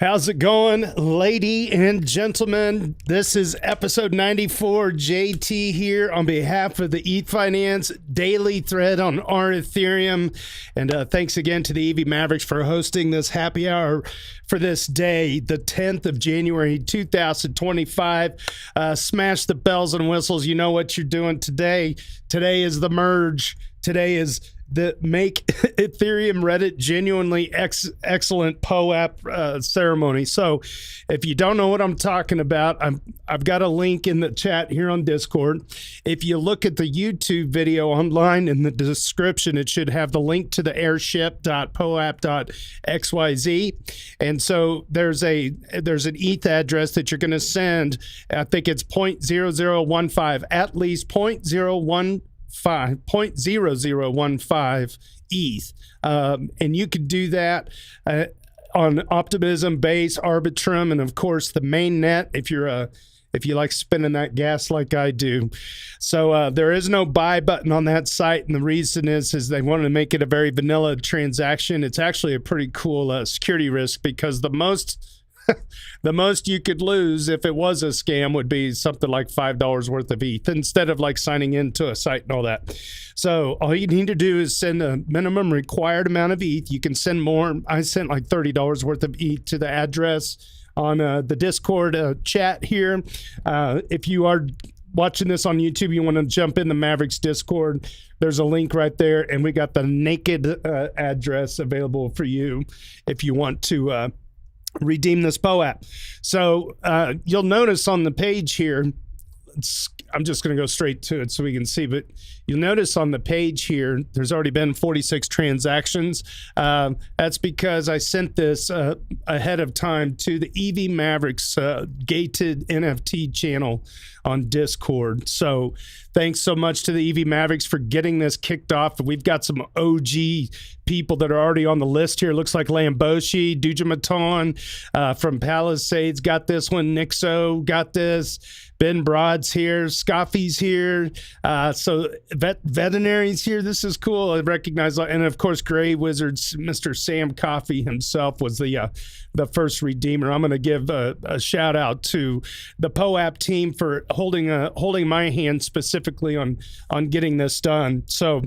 How's it going, lady and gentlemen? This is episode 94. JT here on behalf of the Ethfinance daily thread on our Ethereum. And thanks again to the EVMavericks for hosting this happy hour for this day, the 10th of January, 2025. Smash the bells and whistles. You know what you're doing today. Today is the merge. Today is the make Ethereum Reddit genuinely excellent POAP ceremony. So if you don't know what I'm talking about, I've got a link in the chat here on Discord. If you look at the YouTube video online in the description, it should have the link to the airship.poap.xyz. And so there's an ETH address that you're going to send. I think it's 0.0015, at least 0.0015 ETH. And you can do that on Optimism, Base, Arbitrum, and of course the mainnet if you like spinning that gas like I do. So there is no buy button on that site, and the reason is they wanted to make it a very vanilla transaction. It's actually a pretty cool security risk, because the most you could lose if it was a scam would be something like $5 worth of ETH instead of like signing into a site and all that. So all you need to do is send a minimum required amount of ETH. You can send more. I sent like $30 worth of ETH to the address on the Discord chat here. If you are watching this on YouTube, you want to jump in the Mavericks Discord, there's a link right there, and we got the naked address available for you if you want to redeem this POAP. So you'll notice on the page here, I'm just going to go straight to it so we can see, but you'll notice on the page here, there's already been 46 transactions. That's because I sent this ahead of time to the EVMavericks gated NFT channel on Discord. So thanks so much to the EVMavericks for getting this kicked off. We've got some OG people that are already on the list here. Looks like Lamboshi, Dujamaton from Palisades got this one. Nixo got this. Ben Broad's here. Coffey's here. So Veterinary's here. This is cool. I recognize, and of course, Gray Wizards, Mr. Sam Coffey himself was the first redeemer. I'm going to give a shout out to the POAP team for holding my hand specifically on getting this done. So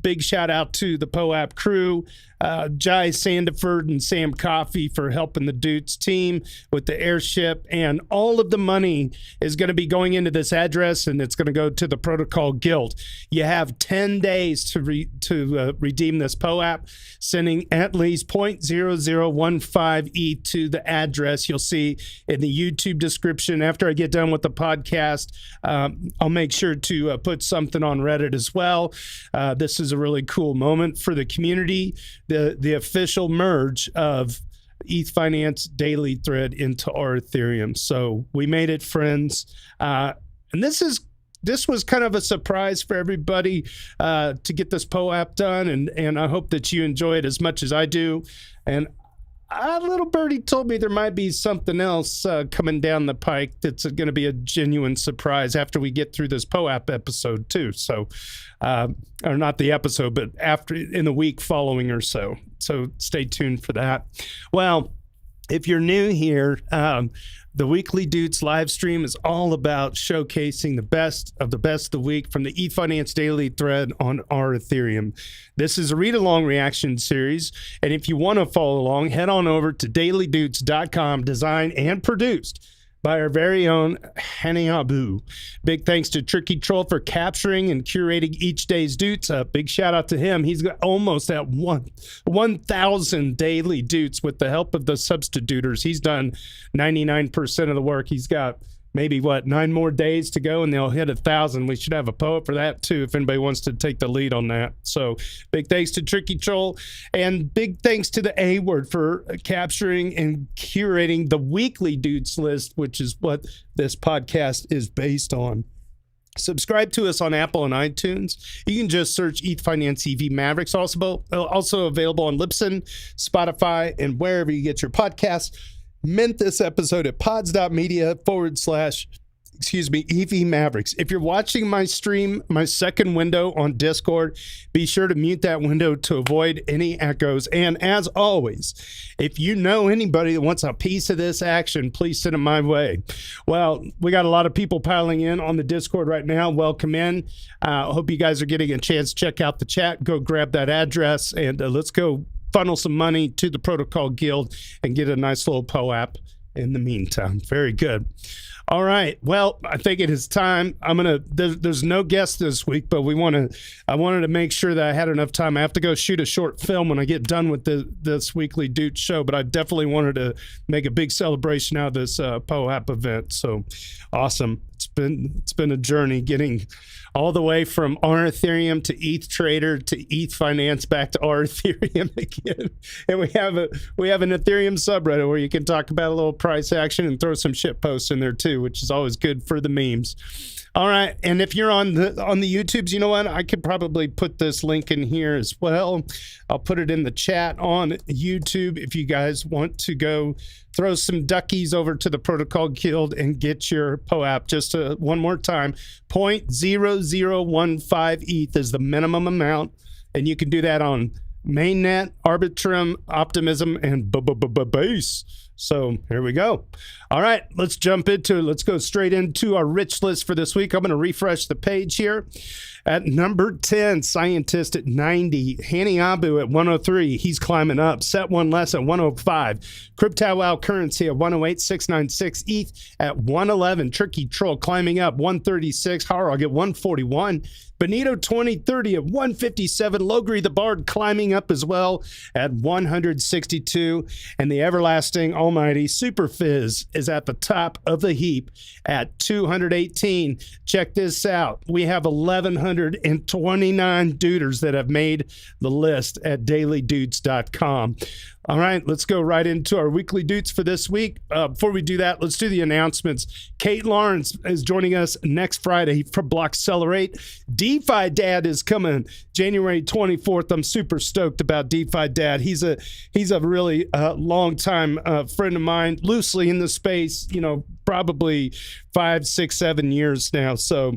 big shout out to the POAP crew, Jai Sandiford and Sam Coffey for helping the Doots team with the airship, and all of the money is going to be going into this address, and it's going to go to the Protocol Guild. You have 10 days to redeem this POAP, sending at least 0.0015 ETH to the address you'll see in the YouTube description. After I get done with the podcast, I'll make sure to put something on Reddit as well. This is a really cool moment for the community. The official merge of Ethfinance daily thread into our Ethereum. So we made it, friends. And this was kind of a surprise for everybody to get this POAP done, and I hope that you enjoy it as much as I do. And a little birdie told me there might be something else coming down the pike that's going to be a genuine surprise after we get through this POAP episode too. So, or not the episode, but after, in the week following or so. So stay tuned for that. Well, if you're new here, the Weekly Doots live stream is all about showcasing the best of the week from the Ethfinance daily thread on our Ethereum. This is a read-along reaction series, and if you want to follow along, head on over to dailydoots.com, designed and produced by our very own Hani Abu. Big thanks to Tricky Troll for capturing and curating each day's Doots. Big shout out to him. He's got almost at 1,000 daily Doots with the help of the substitutors. He's done 99% of the work. He's got maybe 9 more days to go and they'll hit 1,000. We should have a POAP for that too if anybody wants to take the lead on that. So big thanks to Tricky Troll, and big thanks to the A Word for capturing and curating the Weekly Doots list, which is what this podcast is based on. Subscribe to us on Apple and iTunes. You can just search Ethfinance EVMavericks. Also available on Libsyn, Spotify, and wherever you get your podcasts. Mint this episode at pods.media/. EVMavericks. If you're watching my stream, my second window on Discord, be sure to mute that window to avoid any echoes. And as always, if you know anybody that wants a piece of this action, please send them my way. Well, we got a lot of people piling in on the Discord right now. Welcome in. I hope you guys are getting a chance to check out the chat. Go grab that address and let's go funnel some money to the Protocol Guild and get a nice little POAP in the meantime. Very good. All right. Well, I think it is time. There's no guest this week, but I wanted to make sure that I had enough time. I have to go shoot a short film when I get done with this Weekly Doots show, but I definitely wanted to make a big celebration out of this POAP event. So awesome. It's been a journey getting all the way from our Ethereum to ETH Trader to Ethfinance back to our Ethereum again. And we have an Ethereum subreddit where you can talk about a little price action and throw some shit posts in there too, which is always good for the memes. All right, and if you're on the YouTubes, you know what? I could probably put this link in here as well. I'll put it in the chat on YouTube if you guys want to go throw some duckies over to the Protocol Guild and get your POAP. Just one more time, 0.0015 ETH is the minimum amount, and you can do that on mainnet, Arbitrum, Optimism, and Base. So here we go. All right, let's jump into it. Let's go straight into our rich list for this week. I'm going to refresh the page here. At number 10, Scientist at 90. Hanny Abu at 103. He's climbing up. Set One Less at 105. Crypto Wow Currency at 108. 696. ETH at 111. Tricky Troll climbing up. 136. Harrog at 141. Benito 2030 at 157. Logri the Bard climbing up as well at 162. And the everlasting almighty Super Fizz is at the top of the heap at 218. Check this out. We have 1,129 duders that have made the list at dailydoots.com. All right, let's go right into our Weekly Doots for this week. Before we do that, let's do the announcements. Kate Lawrence is joining us next Friday for Blockcelerate. DeFi Dad is coming January 24th. I'm super stoked about DeFi Dad. He's a really long time friend of mine, loosely in the space, probably 5, 6, 7 years now. So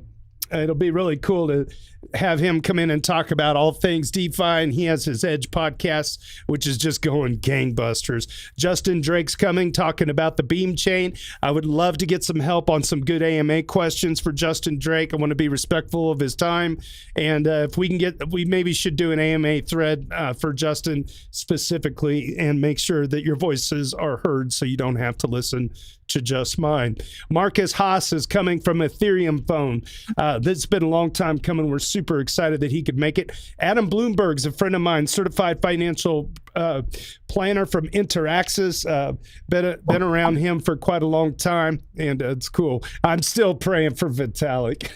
it'll be really cool to have him come in and talk about all things DeFi, and he has his Edge podcast, which is just going gangbusters. Justin Drake's coming, talking about the Beam chain. I would love to get some help on some good AMA questions for Justin Drake. I want to be respectful of his time, and if we can we maybe should do an AMA thread for Justin specifically and make sure that your voices are heard so you don't have to listen to just mine. Marcus Haas is coming from Ethereum Phone. This has been a long time coming. We're super excited that he could make it. Adam Bloomberg's a friend of mine, certified financial planner from Interaxis. Been around him for quite a long time, and it's cool. I'm still praying for Vitalik.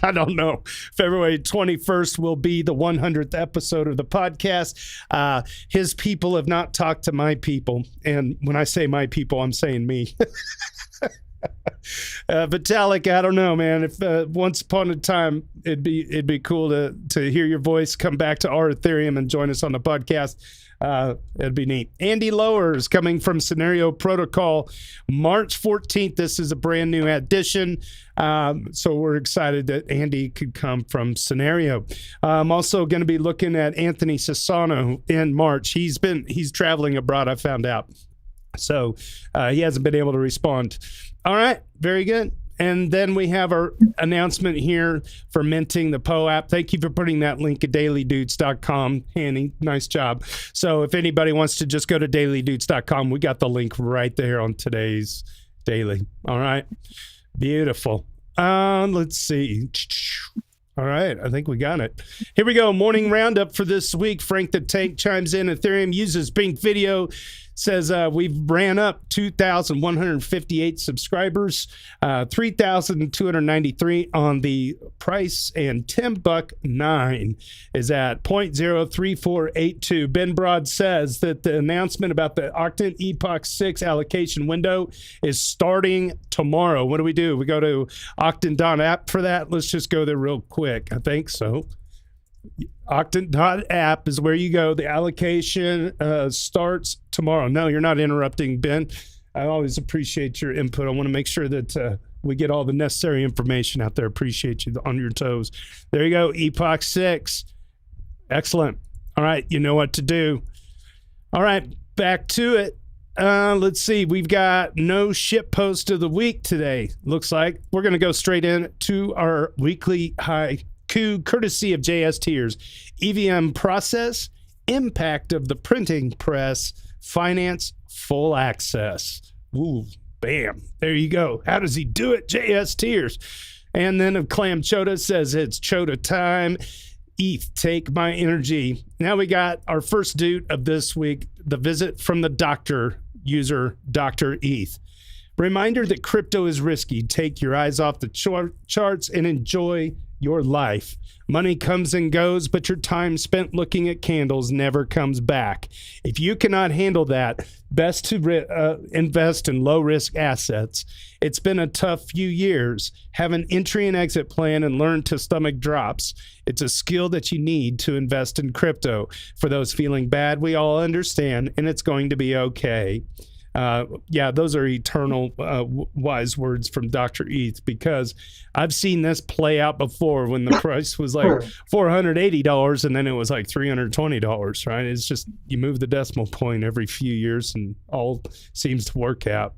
I don't know. February 21st will be the 100th episode of the podcast. His people have not talked to my people, and when I say my people, I'm saying me. Vitalik, I don't know, man. If once upon a time it'd be cool to hear your voice, come back to our Ethereum and join us on the podcast. It'd be neat. Andy Lower is coming from Scenario Protocol March 14th. This is a brand new addition. So we're excited that Andy could come from Scenario. I'm also going to be looking at Anthony Sassano in March. He's traveling abroad, I found out. So he hasn't been able to respond. All right, very good. And then we have our announcement here for minting the POAP. Thank you for putting that link at dailydoots.com. Hanny, nice job. So if anybody wants to just go to dailydoots.com, we got the link right there on today's daily. All right, beautiful. Let's see. All right, I think we got it. Here we go. Morning roundup for this week. Frank the Tank chimes in. Ethereum uses Bing Video. Says we've ran up 2,158 subscribers, 3,293 on the price, and $10.9 is at 0.03482. Ben Broad says that the announcement about the Octant Epoch 6 allocation window is starting tomorrow. What do? We go to Octant.app for that? Let's just go there real quick. I think so. Octant.app is where you go. The allocation starts tomorrow. No, you're not interrupting, Ben. I always appreciate your input. I want to make sure that we get all the necessary information out there. Appreciate you on your toes. There you go, Epoch 6. Excellent. All right, you know what to do. All right, back to it. Let's see. We've got no ship post of the week today. Looks like we're going to go straight in to our weekly haiku, courtesy of JS Tiers. EVM process, impact of the printing press, finance, full access. Ooh, bam. There you go. How does he do it? JS Tiers. And then Clam Chota says it's Chota time. ETH, take my energy. Now we got our first doot of this week, the visit from the doctor, user Dr. ETH. Reminder that crypto is risky. Take your eyes off the charts and enjoy your life. Money comes and goes, but your time spent looking at candles never comes back. If you cannot handle that, best to invest in low-risk assets. It's been a tough few years. Have an entry and exit plan and learn to stomach drops. It's a skill that you need to invest in crypto. For those feeling bad, we all understand, and it's going to be okay. Yeah, those are eternal wise words from Dr. ETH, because I've seen this play out before when the price was like $480 and then it was like $320, right? It's just, you move the decimal point every few years and all seems to work out.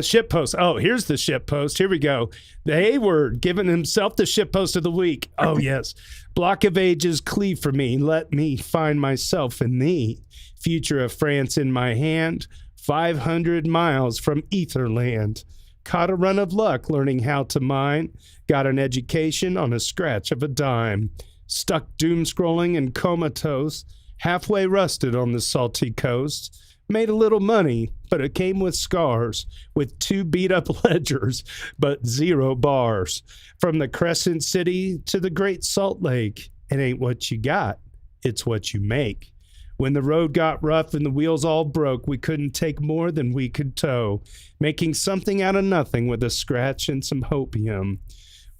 Ship post. Oh, here's the ship post. Here we go. The A-word, giving himself the ship post of the week. Oh, yes. Block of ages, cleave for me. Let me find myself in thee. Future of France in my hand. 500 miles from Etherland. Caught a run of luck learning how to mine. Got an education on a scratch of a dime. Stuck doom scrolling and comatose. Halfway rusted on the salty coast. Made a little money, but it came with scars. With 2 beat-up ledgers, but 0 bars. From the Crescent City to the Great Salt Lake. It ain't what you got, it's what you make. When the road got rough and the wheels all broke, we couldn't take more than we could tow, making something out of nothing with a scratch and some hopium,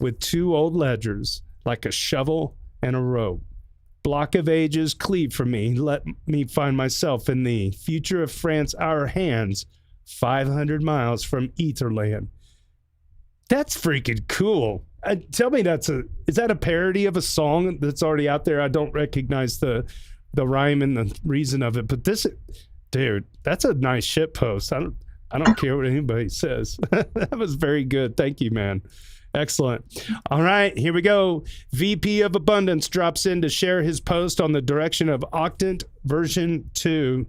with 2 old ledgers, like a shovel and a rope. Block of ages, cleave for me, let me find myself in thee. Future of France, our hands, 500 miles from Etherland. That's freaking cool. Tell me is that a parody of a song that's already out there? I don't recognize the rhyme and the reason of it, but dude, that's a nice shit post. I don't care what anybody says. That was very good. Thank you, man. Excellent. All right, here we go. VP of Abundance drops in to share his post on the direction of Octant version 2.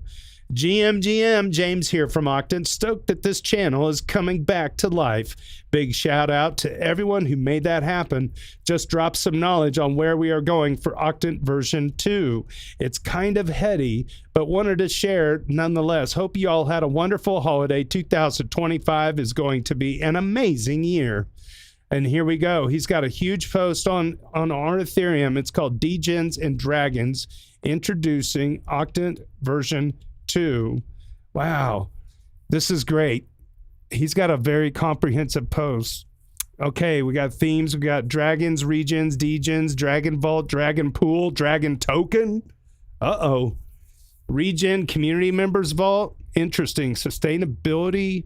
GM, James here from Octant. Stoked that this channel is coming back to life. Big shout out to everyone who made that happen. Just dropped some knowledge on where we are going for Octant version 2. It's kind of heady, but wanted to share nonetheless. Hope you all had a wonderful holiday. 2025 is going to be an amazing year. And here we go. He's got a huge post on our Ethereum. It's called Degens and Dragons, introducing Octant version 2. Wow, this is great. He's got a very comprehensive post. Okay, we got themes. We got dragons, regions, degens, dragon vault, dragon pool, dragon token. Uh-oh. Regen, community members vault. Interesting. Sustainability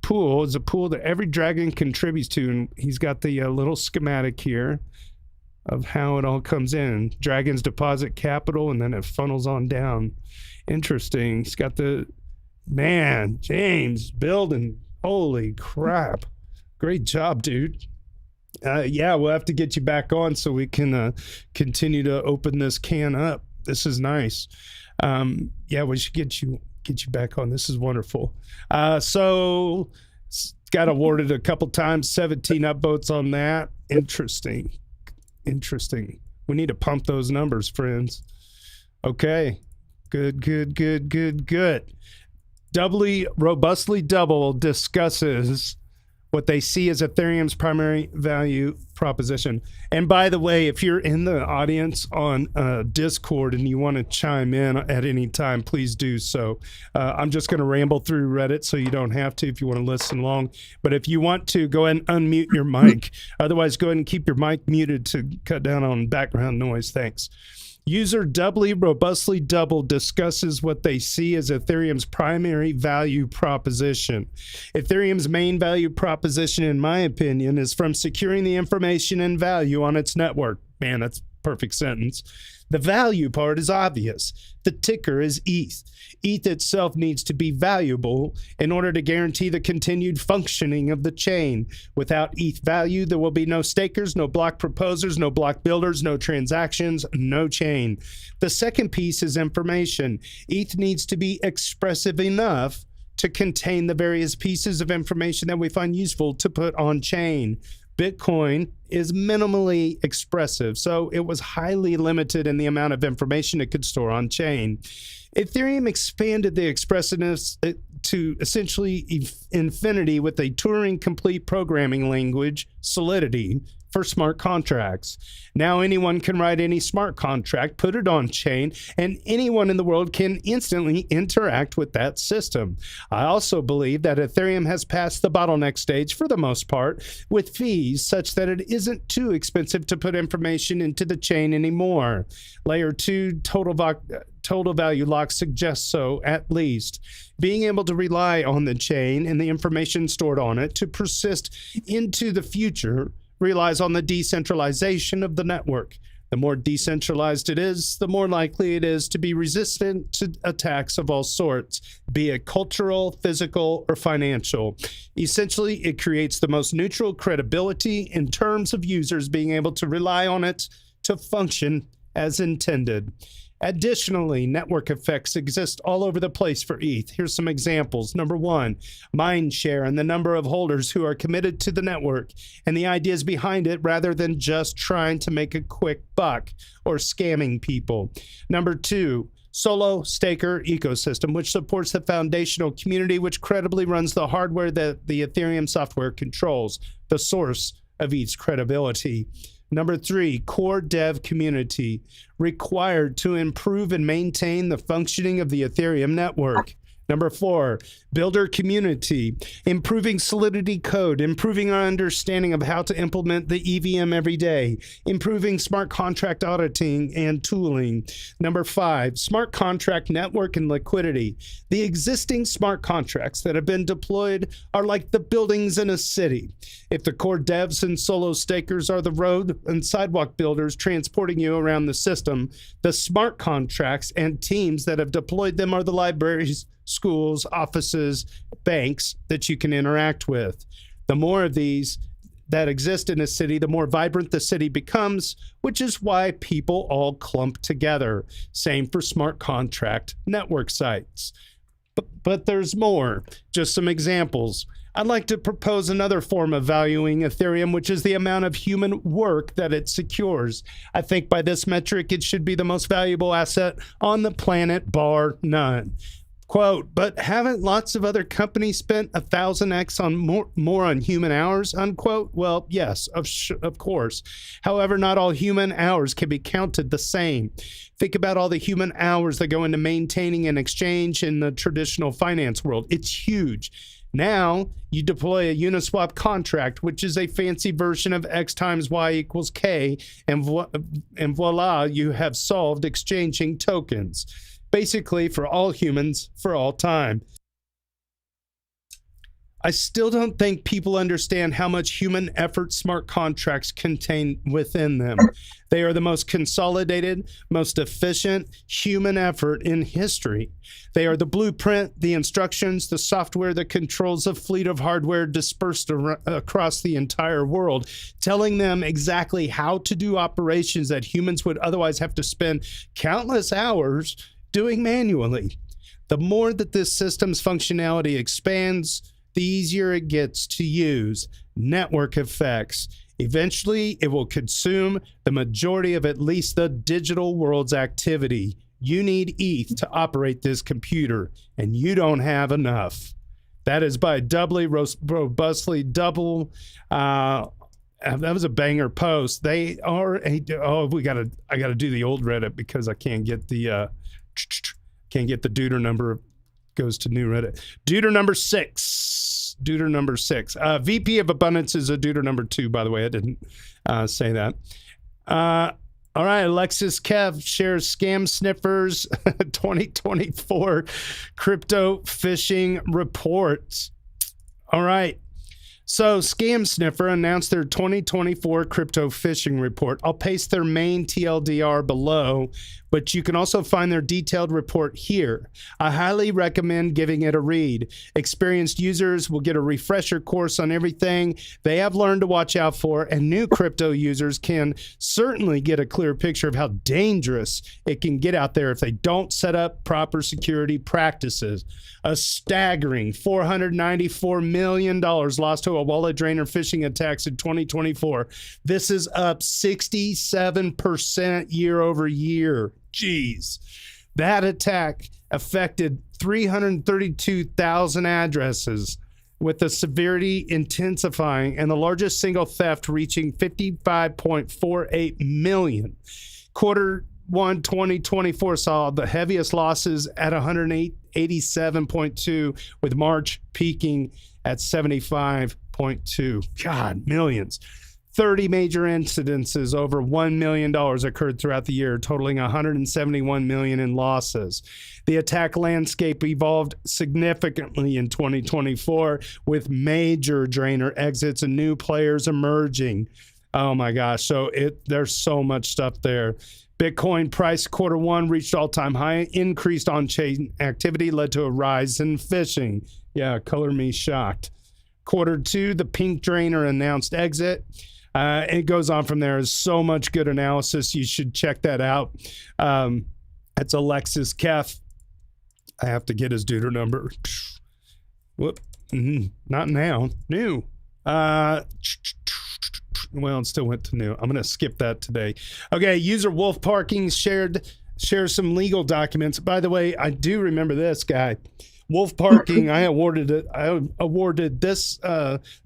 pool is a pool that every dragon contributes to, and he's got the little schematic here of how it all comes in. Dragons deposit capital, and then it funnels on down. Interesting. He's got James building. Holy crap. Great job, dude. Yeah, we'll have to get you back on so we can continue to open this can up. This is nice. Yeah, we should get you back on. This is wonderful. So got awarded a couple times, 17 upvotes on that. Interesting. We need to pump those numbers, friends. Okay. Good. Doubly Robustly Double discusses what they see as Ethereum's primary value proposition. And by the way, if you're in the audience on Discord and you want to chime in at any time, please do so. I'm just going to ramble through Reddit, so you don't have to if you want to listen along. But if you want to, go ahead and unmute your mic. Otherwise, go ahead and keep your mic muted to cut down on background noise. Thanks. User doubly, robustly double discusses what they see as Ethereum's primary value proposition. Ethereum's main value proposition, in my opinion, is from securing the information and value on its network. Man, that's a perfect sentence. The value part is obvious. The ticker is ETH. ETH itself needs to be valuable in order to guarantee the continued functioning of the chain. Without ETH value, there will be no stakers, no block proposers, no block builders, no transactions, no chain. The second piece is information. ETH needs to be expressive enough to contain the various pieces of information that we find useful to put on chain. Bitcoin is minimally expressive, so it was highly limited in the amount of information it could store on chain. Ethereum expanded the expressiveness to essentially infinity with a Turing-complete programming language, Solidity, for smart contracts. Now anyone can write any smart contract, put it on chain, and anyone in the world can instantly interact with that system. I also believe that Ethereum has passed the bottleneck stage for the most part, with fees such that it isn't too expensive to put information into the chain anymore. Layer 2 total value lock suggests so, at least. Being able to rely on the chain and the information stored on it to persist into the future relies on the decentralization of the network. The more decentralized it is, the more likely it is to be resistant to attacks of all sorts, be it cultural, physical, or financial. Essentially, it creates the most neutral credibility in terms of users being able to rely on it to function as intended. Additionally, network effects exist all over the place for ETH. Here's some examples. Number one, mind share and the number of holders who are committed to the network and the ideas behind it rather than just trying to make a quick buck or scamming people. Number two, solo staker ecosystem, which supports the foundational community, which credibly runs the hardware that the Ethereum software controls, the source of ETH's credibility. Number three, core dev community, required to improve and maintain the functioning of the Ethereum network. Number four, builder community, improving Solidity code, improving our understanding of how to implement the EVM every day, improving smart contract auditing and tooling. Number five, smart contract network and liquidity. The existing smart contracts that have been deployed are like the buildings in a city. If the core devs and solo stakers are the road and sidewalk builders transporting you around the system, the smart contracts and teams that have deployed them are the libraries, schools, offices, banks that you can interact with. The more of these that exist in a city, the more vibrant the city becomes, which is why people all clump together. Same for smart contract network sites. But there's more. Just some examples. I'd like to propose another form of valuing Ethereum, which is the amount of human work that it secures. I think by this metric, it should be the most valuable asset on the planet, bar none. Quote, but haven't lots of other companies spent 1,000x on more on human hours, unquote? Well, yes, of course. However, not all human hours can be counted the same. Think about all the human hours that go into maintaining an exchange in the traditional finance world. It's huge. Now you deploy a Uniswap contract, which is a fancy version of X times Y equals K, and voila, you have solved exchanging tokens. Basically, for all humans, for all time. I still don't think people understand how much human effort smart contracts contain within them. They are the most consolidated, most efficient human effort in history. They are the blueprint, the instructions, the software that controls a fleet of hardware dispersed across the entire world, telling them exactly how to do operations that humans would otherwise have to spend countless hours doing manually. The more that this system's functionality expands, the easier it gets to use. Network effects. Eventually, it will consume the majority of at least the digital world's activity. You need ETH to operate this computer, and you don't have enough. That is by doubly, robustly double. That was a banger post. They are I gotta do the old Reddit because I can't get the Deuter number. Goes to new Reddit. Deuter number 6. Deuter number 6. VP of Abundance is a Deuter number 2, by the way. I didn't say that. All right, Alexis Kev shares Scam Sniffers 2024 crypto phishing reports. All right. So Scam Sniffer announced their 2024 crypto phishing report. I'll paste their main TLDR below, but you can also find their detailed report here. I highly recommend giving it a read. Experienced users will get a refresher course on everything they have learned to watch out for, and new crypto users can certainly get a clear picture of how dangerous it can get out there if they don't set up proper security practices. A staggering $494 million lost to a wallet drainer phishing attacks in 2024. This is up 67% year over year. Jeez. That attack affected 332,000 addresses, with the severity intensifying and the largest single theft reaching 55.48 million. Quarter 1 2024 saw the heaviest losses at 187.2, with March peaking at 75.2. God, millions. 30 major incidences over $1 million occurred throughout the year, totaling 171 million in losses. The attack landscape evolved significantly in 2024, with major drainer exits and new players emerging. Oh my gosh. So there's so much stuff there. Bitcoin price quarter 1 reached all-time high. Increased on-chain activity led to a rise in phishing. Yeah, color me shocked. Quarter 2, the pink drainer announced exit. It goes on from there. There's so much good analysis. You should check that out. That's Alexis Keff. I have to get his duder number. Whoop. Not now. New. Well, it still went to new. I'm going to skip that today. Okay, user Wolf Parking shares some legal documents. By the way, I do remember this guy. Wolf Parking, I awarded this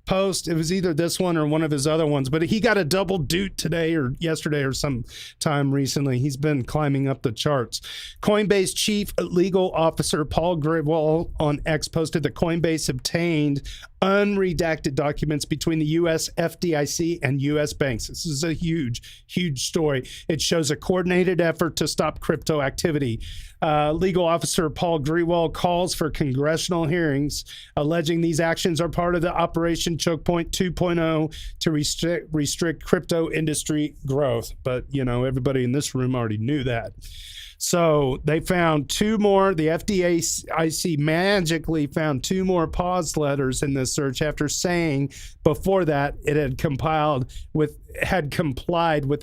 post. It was either this one or one of his other ones, but he got a double doot today or yesterday or some time recently. He's been climbing up the charts. Coinbase Chief Legal Officer Paul Grewal on X posted that Coinbase obtained unredacted documents between the U.S. FDIC and U.S. banks. This is a huge, huge story. It shows a coordinated effort to stop crypto activity. Legal Officer Paul Grewal calls for congressional hearings, alleging these actions are part of the Operation Choke Point 2.0 to restrict crypto industry growth. But, you know, everybody in this room already knew that. So they found two more. The FDIC magically found two more pause letters in this search after saying before that it had complied with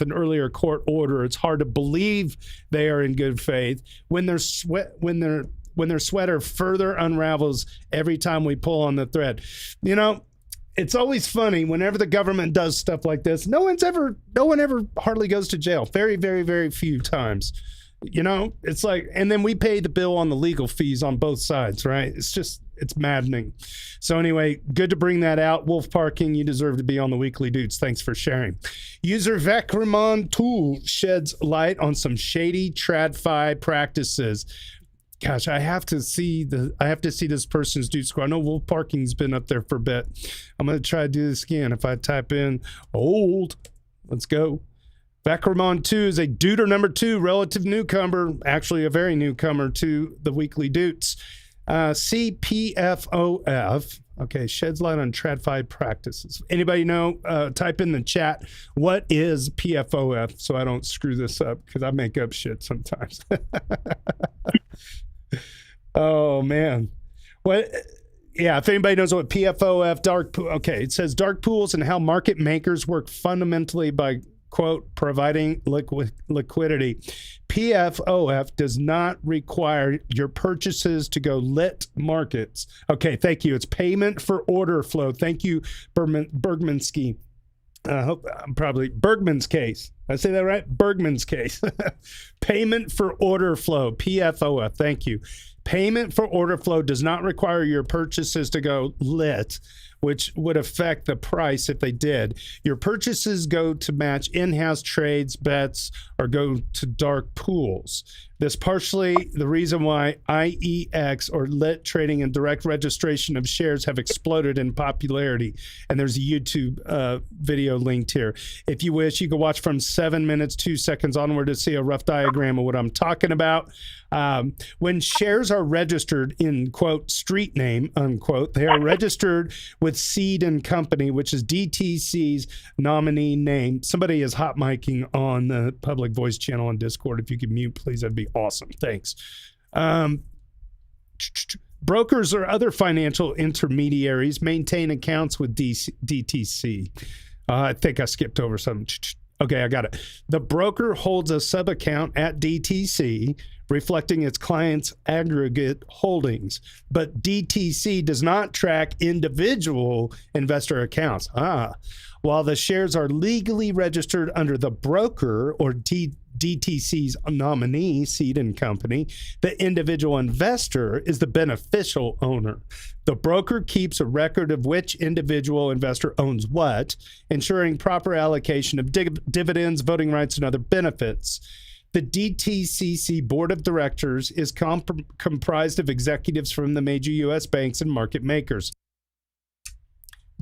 an earlier court order. It's hard to believe they are in good faith when their sweater further unravels every time we pull on the thread. You know, it's always funny whenever the government does stuff like this. No one ever hardly goes to jail. Very, very, very few times. You know, it's like, and then we pay the bill on the legal fees on both sides, right? It's maddening. So anyway, good to bring that out. Wolf Parking, you deserve to be on the Weekly Doots. Thanks for sharing. User Vecramon Tool sheds light on some shady TradFi practices. Gosh, I have to see this person's Doot Squad. I know Wolf Parking's been up there for a bit. I'm going to try to do this again. If I type in old, let's go. Vecramon 2 is a Dooter number 2, relative newcomer, actually a very newcomer to the Weekly Doots. CPFOF, okay, sheds light on TradFi practices. Anybody know? Type in the chat, what is PFOF, so I don't screw this up, because I make up shit sometimes. Oh, man. What? Yeah, if anybody knows what PFOF, okay, it says dark pools and how market makers work fundamentally by, quote, providing liquidity. PFOF does not require your purchases to go lit markets. Okay, thank you. It's payment for order flow. Thank you, Bergmansky. I hope I'm probably Bergman's case. I say that right? Bergman's case. Payment for order flow, PFOF. Thank you. Payment for order flow does not require your purchases to go lit, which would affect the price if they did. Your purchases go to match in-house trades, bets, or go to dark pools. This partially the reason why IEX or lit trading and direct registration of shares have exploded in popularity. And there's a YouTube video linked here. If you wish, you can watch from 7 minutes, 2 seconds onward to see a rough diagram of what I'm talking about. When shares are registered in, quote, street name, unquote, they are registered with Seed and Company, which is DTC's nominee name. Somebody is hot micing on the public voice channel on Discord. If you could mute, please, that'd be awesome. Thanks. Brokers or other financial intermediaries maintain accounts with DTC. I think I skipped over something. Okay, I got it. The broker holds a sub-account at DTC, reflecting its client's aggregate holdings. But DTC does not track individual investor accounts. While the shares are legally registered under the broker or DTC's nominee, Seed and Company, the individual investor is the beneficial owner. The broker keeps a record of which individual investor owns what, ensuring proper allocation of dividends, voting rights, and other benefits. The DTCC Board of Directors is comprised of executives from the major U.S. banks and market makers.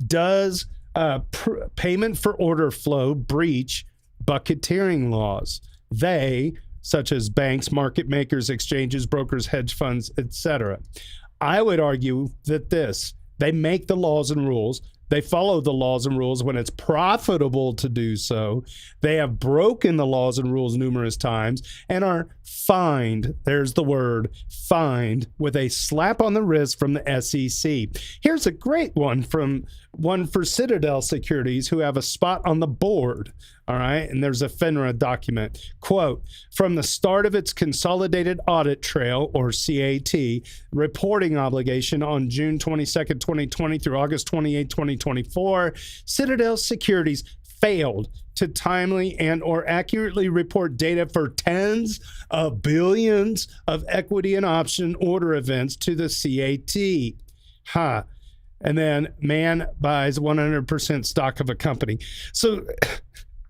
Does payment for order flow breach bucketeering laws? They, such as banks, market makers, exchanges, brokers, hedge funds, etc. I would argue that they make the laws and rules. They follow the laws and rules when it's profitable to do so. They have broken the laws and rules numerous times and are fined, there's the word, fined, with a slap on the wrist from the SEC. Here's a great one for Citadel Securities, who have a spot on the board. All right. And there's a FINRA document. Quote, from the start of its consolidated audit trail, or CAT, reporting obligation on June 22nd, 2020 through August 28, 2024, Citadel Securities failed to timely and or accurately report data for tens of billions of equity and option order events to the CAT. And then man buys 100% stock of a company. So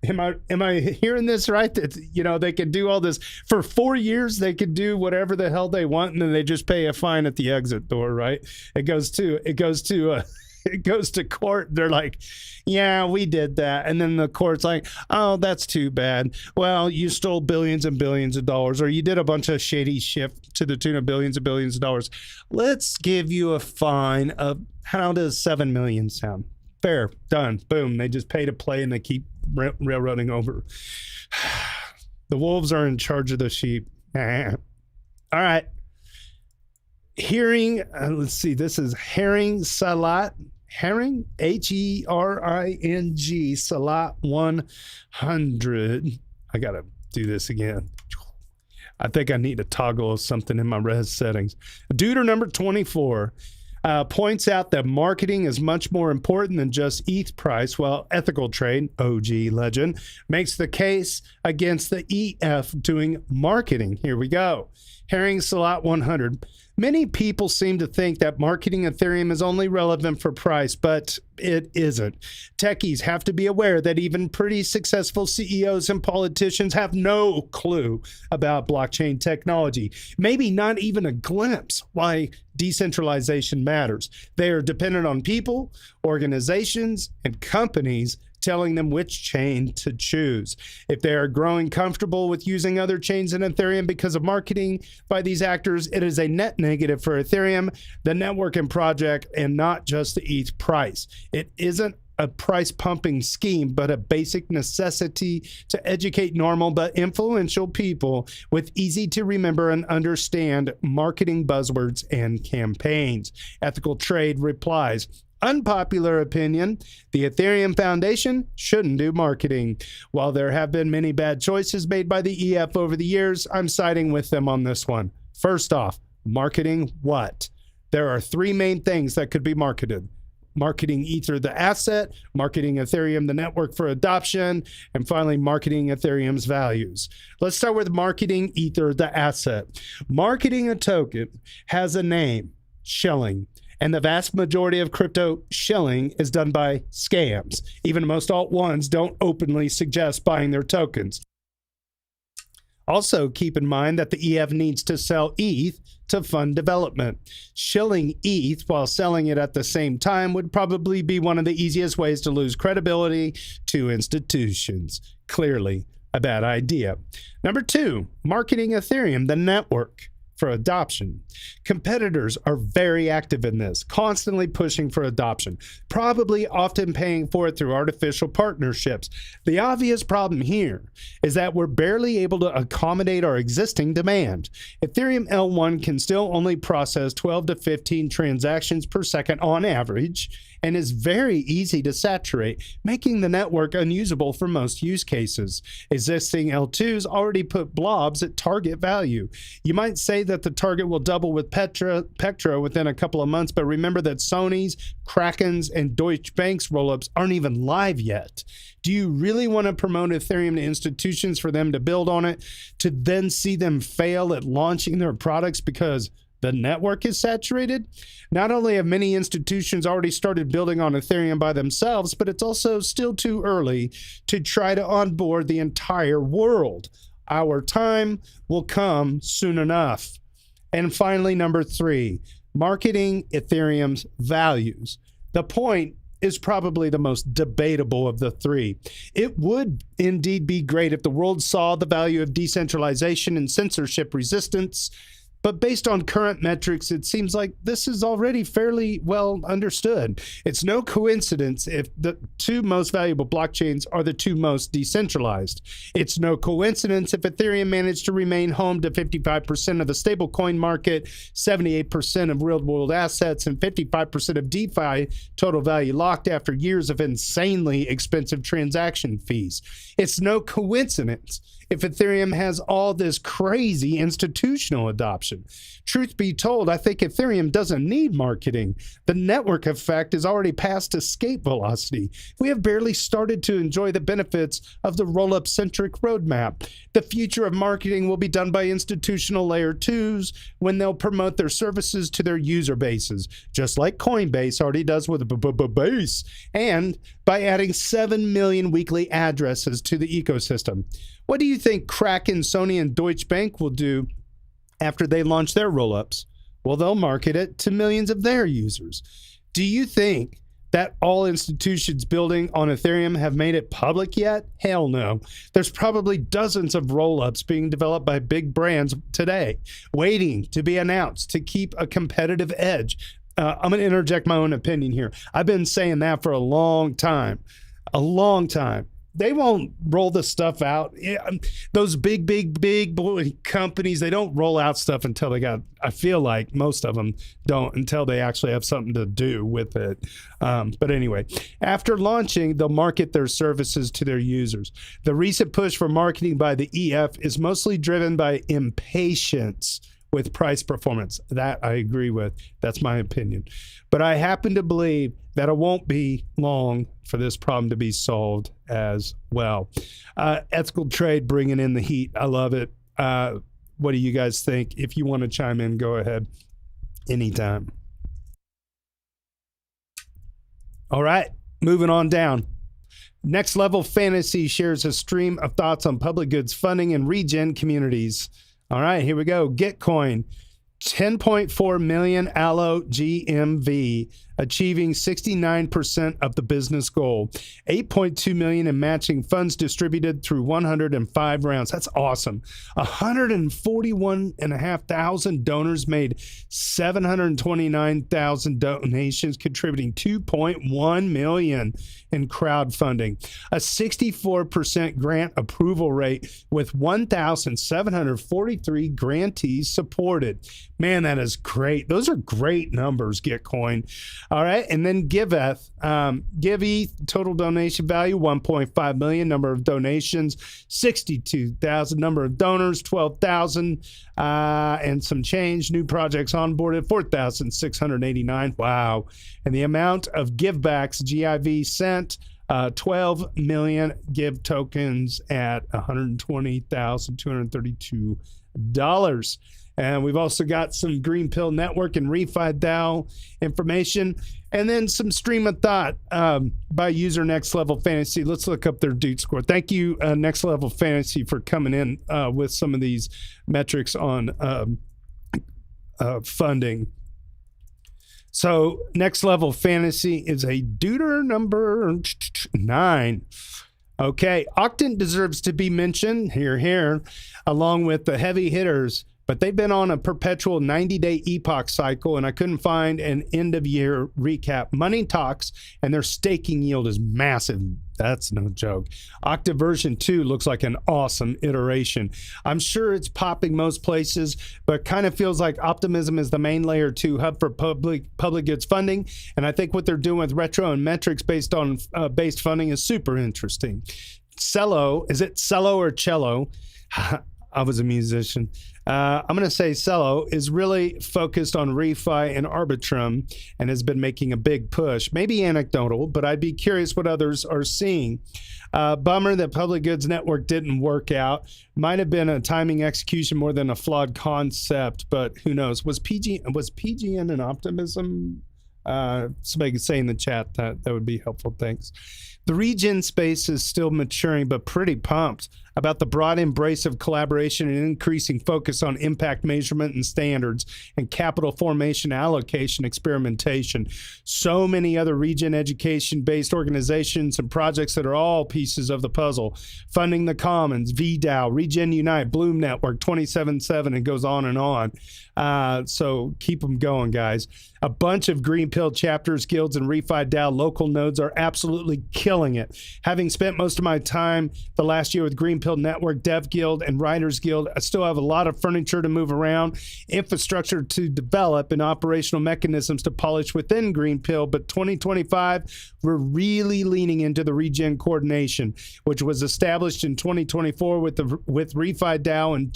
am I hearing this right? That, they could do all this for 4 years. They could do whatever the hell they want, and then they just pay a fine at the exit door, right? It goes to court. They're like, yeah, we did that. And then the court's like, oh, that's too bad. Well, you stole billions and billions of dollars, or you did a bunch of shady shit to the tune of billions and billions of dollars. Let's give you a fine of, how does 7 million sound? Fair, done, boom. They just pay to play and they keep railroading over. The wolves are in charge of the sheep. All right. Hearing, let's see, this is Herring Salat. Herring, H-E-R-I-N-G, Salat 100. I got to do this again. I think I need to toggle something in my res settings. Duder number 24 points out that marketing is much more important than just ETH price, while Ethical Trade, OG legend, makes the case against the EF doing marketing. Here we go. Herring Salat 100. Many people seem to think that marketing Ethereum is only relevant for price, but it isn't. Techies have to be aware that even pretty successful CEOs and politicians have no clue about blockchain technology, maybe not even a glimpse why decentralization matters. They are dependent on people, organizations, and companies telling them which chain to choose. If they are growing comfortable with using other chains in Ethereum because of marketing by these actors, it is a net negative for Ethereum, the network and project, and not just the ETH price. It isn't a price pumping scheme, but a basic necessity to educate normal but influential people with easy to remember and understand marketing buzzwords and campaigns. Ethical Trade replies, unpopular opinion, the Ethereum Foundation shouldn't do marketing. While there have been many bad choices made by the EF over the years, I'm siding with them on this one. First off, marketing what? There are three main things that could be marketed. marketing Ether, the asset, marketing Ethereum, the network for adoption, and finally, marketing Ethereum's values. Let's start with marketing Ether, the asset. Marketing a token has a name, shilling. And the vast majority of crypto shilling is done by scams. Even most alt ones don't openly suggest buying their tokens. Also, keep in mind that the EF needs to sell ETH to fund development. Shilling ETH while selling it at the same time would probably be one of the easiest ways to lose credibility to institutions. Clearly, a bad idea. Number 2, marketing Ethereum, the network for adoption. Competitors are very active in this, constantly pushing for adoption, probably often paying for it through artificial partnerships. The obvious problem here is that we're barely able to accommodate our existing demand. Ethereum L1 can still only process 12 to 15 transactions per second on average, and is very easy to saturate, making the network unusable for most use cases. Existing L2s already put blobs at target value. You might say that the target will double with Pectra within a couple of months, but remember that Sony's, Kraken's, and Deutsche Bank's rollups aren't even live yet. Do you really want to promote Ethereum to institutions for them to build on it, to then see them fail at launching their products because the network is saturated? Not only have many institutions already started building on Ethereum by themselves, but it's also still too early to try to onboard the entire world. Our time will come soon enough. And finally, number 3, marketing Ethereum's values. The point is probably the most debatable of the 3. It would indeed be great if the world saw the value of decentralization and censorship resistance, but based on current metrics, it seems like this is already fairly well understood. It's no coincidence if the 2 most valuable blockchains are the 2 most decentralized. It's no coincidence if Ethereum managed to remain home to 55% of the stablecoin market, 78% of real-world assets, and 55% of DeFi total value locked after years of insanely expensive transaction fees. It's no coincidence if Ethereum has all this crazy institutional adoption. Truth be told, I think Ethereum doesn't need marketing. The network effect is already past escape velocity. We have barely started to enjoy the benefits of the roll-up-centric roadmap. The future of marketing will be done by institutional layer 2s when they'll promote their services to their user bases, just like Coinbase already does with Base, and by adding 7 million weekly addresses to the ecosystem. What do you think Kraken, Sony, and Deutsche Bank will do after they launch their rollups? Well, they'll market it to millions of their users. Do you think that all institutions building on Ethereum have made it public yet? Hell no. There's probably dozens of rollups being developed by big brands today, waiting to be announced to keep a competitive edge. I'm going to interject my own opinion here. I've been saying that for a long time. They won't roll the stuff out. Those big boy companies, they don't roll out stuff until they got, I feel like most of them don't, until they actually have something to do with it. But anyway, after launching, they'll market their services to their users. The recent push for marketing by the EF is mostly driven by impatience with price performance. That I agree with. That's my opinion. But I happen to believe that it won't be long for this problem to be solved as well. Ethical trade bringing in the heat. I love it. What do you guys think? If you want to chime in, go ahead anytime. All right, moving on down. Next Level Fantasy shares a stream of thoughts on public goods funding and regen communities. All right, here we go. Gitcoin, 10.4 million allo GMV, achieving 69% of the business goal. 8.2 million in matching funds distributed through 105 rounds. That's awesome. 141,500 donors made 729,000 donations, contributing 2.1 million in crowdfunding. A 64% grant approval rate with 1,743 grantees supported. Man, that is great. Those are great numbers, Gitcoin. All right, and then GiveEth. GiveEth, total donation value, 1.5 million. Number of donations, 62,000. Number of donors, 12,000. And some change. New projects onboarded, 4,689. Wow. And the amount of givebacks, GIV sent, 12 million give tokens at $120,232. And we've also got some Green Pill Network and Refi DAO information, and then some stream of thought by user Next Level Fantasy. Let's look up their Doot score. Thank you, Next Level Fantasy, for coming in with some of these metrics on funding. So Next Level Fantasy is a Dooter number 9. Okay, Octant deserves to be mentioned, here, along with the heavy hitters, but they've been on a perpetual 90-day epoch cycle, and I couldn't find an end-of-year recap. Money talks, and their staking yield is massive. That's no joke. Octa version 2 looks like an awesome iteration. I'm sure it's popping most places, but kind of feels like Optimism is the main layer 2 hub for public goods funding, and I think what they're doing with retro and metrics based on based funding is super interesting. Cello, is it cello or cello? I was a musician. I'm going to say Cello is really focused on refi and Arbitrum and has been making a big push. Maybe anecdotal, but I'd be curious what others are seeing. Bummer that Public Goods Network didn't work out. Might have been a timing execution more than a flawed concept, but who knows? Was PGN an Optimism? Somebody could say in the chat that would be helpful. Thanks. The regen space is still maturing, but pretty pumped about the broad embrace of collaboration and increasing focus on impact measurement and standards and capital formation, allocation, experimentation. So many other regen education-based organizations and projects that are all pieces of the puzzle. Funding the Commons, VDAO, Regen Unite, Bloom Network, 27/7, and goes on and on. So keep them going, guys. A bunch of Green Pill chapters, guilds, and Refi DAO local nodes are absolutely killing it. Having spent most of my time the last year with Green Pill Network, Dev Guild, and Writers Guild, I still have a lot of furniture to move around, infrastructure to develop, and operational mechanisms to polish within Green Pill. But 2025, we're really leaning into the regen coordination, which was established in 2024 with Refi DAO and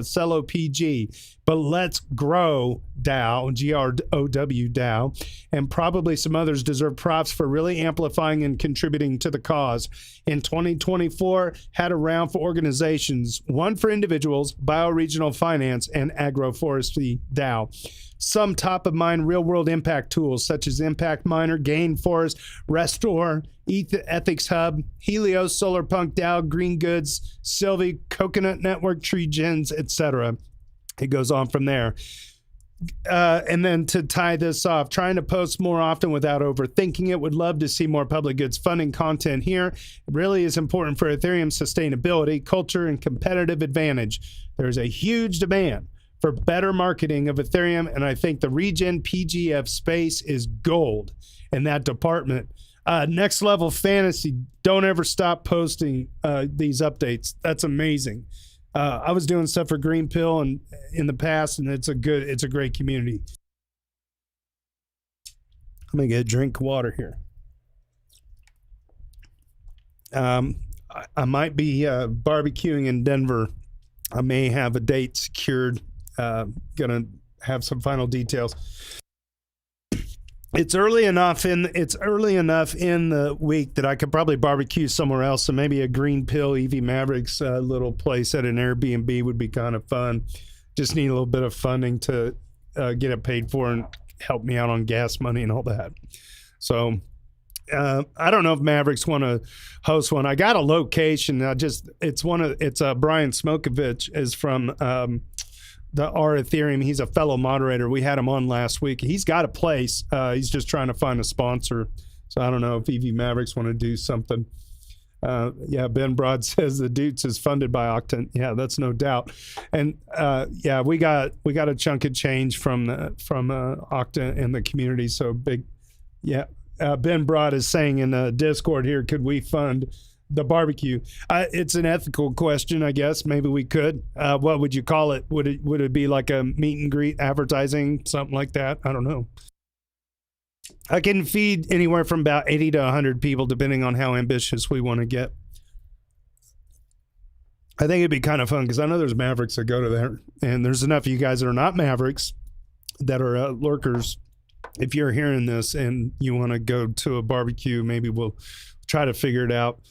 Cello PG. But let's grow DAO, GROW DAO, and probably some others deserve props for really amplifying and contributing to the cause. In 2024, had a round for organizations, one for individuals, bioregional finance, and agroforestry DAO. Some top-of-mind real-world impact tools such as Impact Miner, Gain Forest, Restore, Ethics Hub, Helios, Solarpunk DAO, Green Goods, Sylvie, Coconut Network, Tree Gens, etc. It goes on from there. And then to tie this off, trying to post more often without overthinking it. Would love to see more public goods funding content here. It really is important for Ethereum sustainability, culture, and competitive advantage. There's a huge demand for better marketing of Ethereum, and I think the regen PGF space is gold in that department. Next Level Fantasy, don't ever stop posting these updates. That's amazing. I was doing stuff for Green Pill and in the past, and it's a great community. Let me get a drink of water here. I might be barbecuing in Denver. I may have a date secured. Gonna have some final details. It's early enough in the week that I could probably barbecue somewhere else. So maybe a Green Pill EVMavericks little place at an Airbnb would be kind of fun. Just need a little bit of funding to get it paid for and help me out on gas money and all that. So I don't know if Mavericks want to host one. I got a location. It's Brian Smokovich is from the R Ethereum. He's a fellow moderator. We had him on last week. He's got a place. He's just trying to find a sponsor. So I don't know if EVMavericks want to do something. Yeah, Ben Broad says the Doots is funded by Octant. Yeah, that's no doubt. And yeah, we got a chunk of change from Octant and the community. So big. Yeah, Ben Broad is saying in the Discord here, could we fund the barbecue? It's an ethical question, I guess. Maybe we could. What would you call it? Would it be like a meet and greet advertising, something like that? I don't know. I can feed anywhere from about 80 to 100 people, depending on how ambitious we want to get. I think it'd be kind of fun because I know there's Mavericks that go to there, and there's enough of you guys that are not Mavericks that are lurkers. If you're hearing this and you want to go to a barbecue, maybe we'll try to figure it out.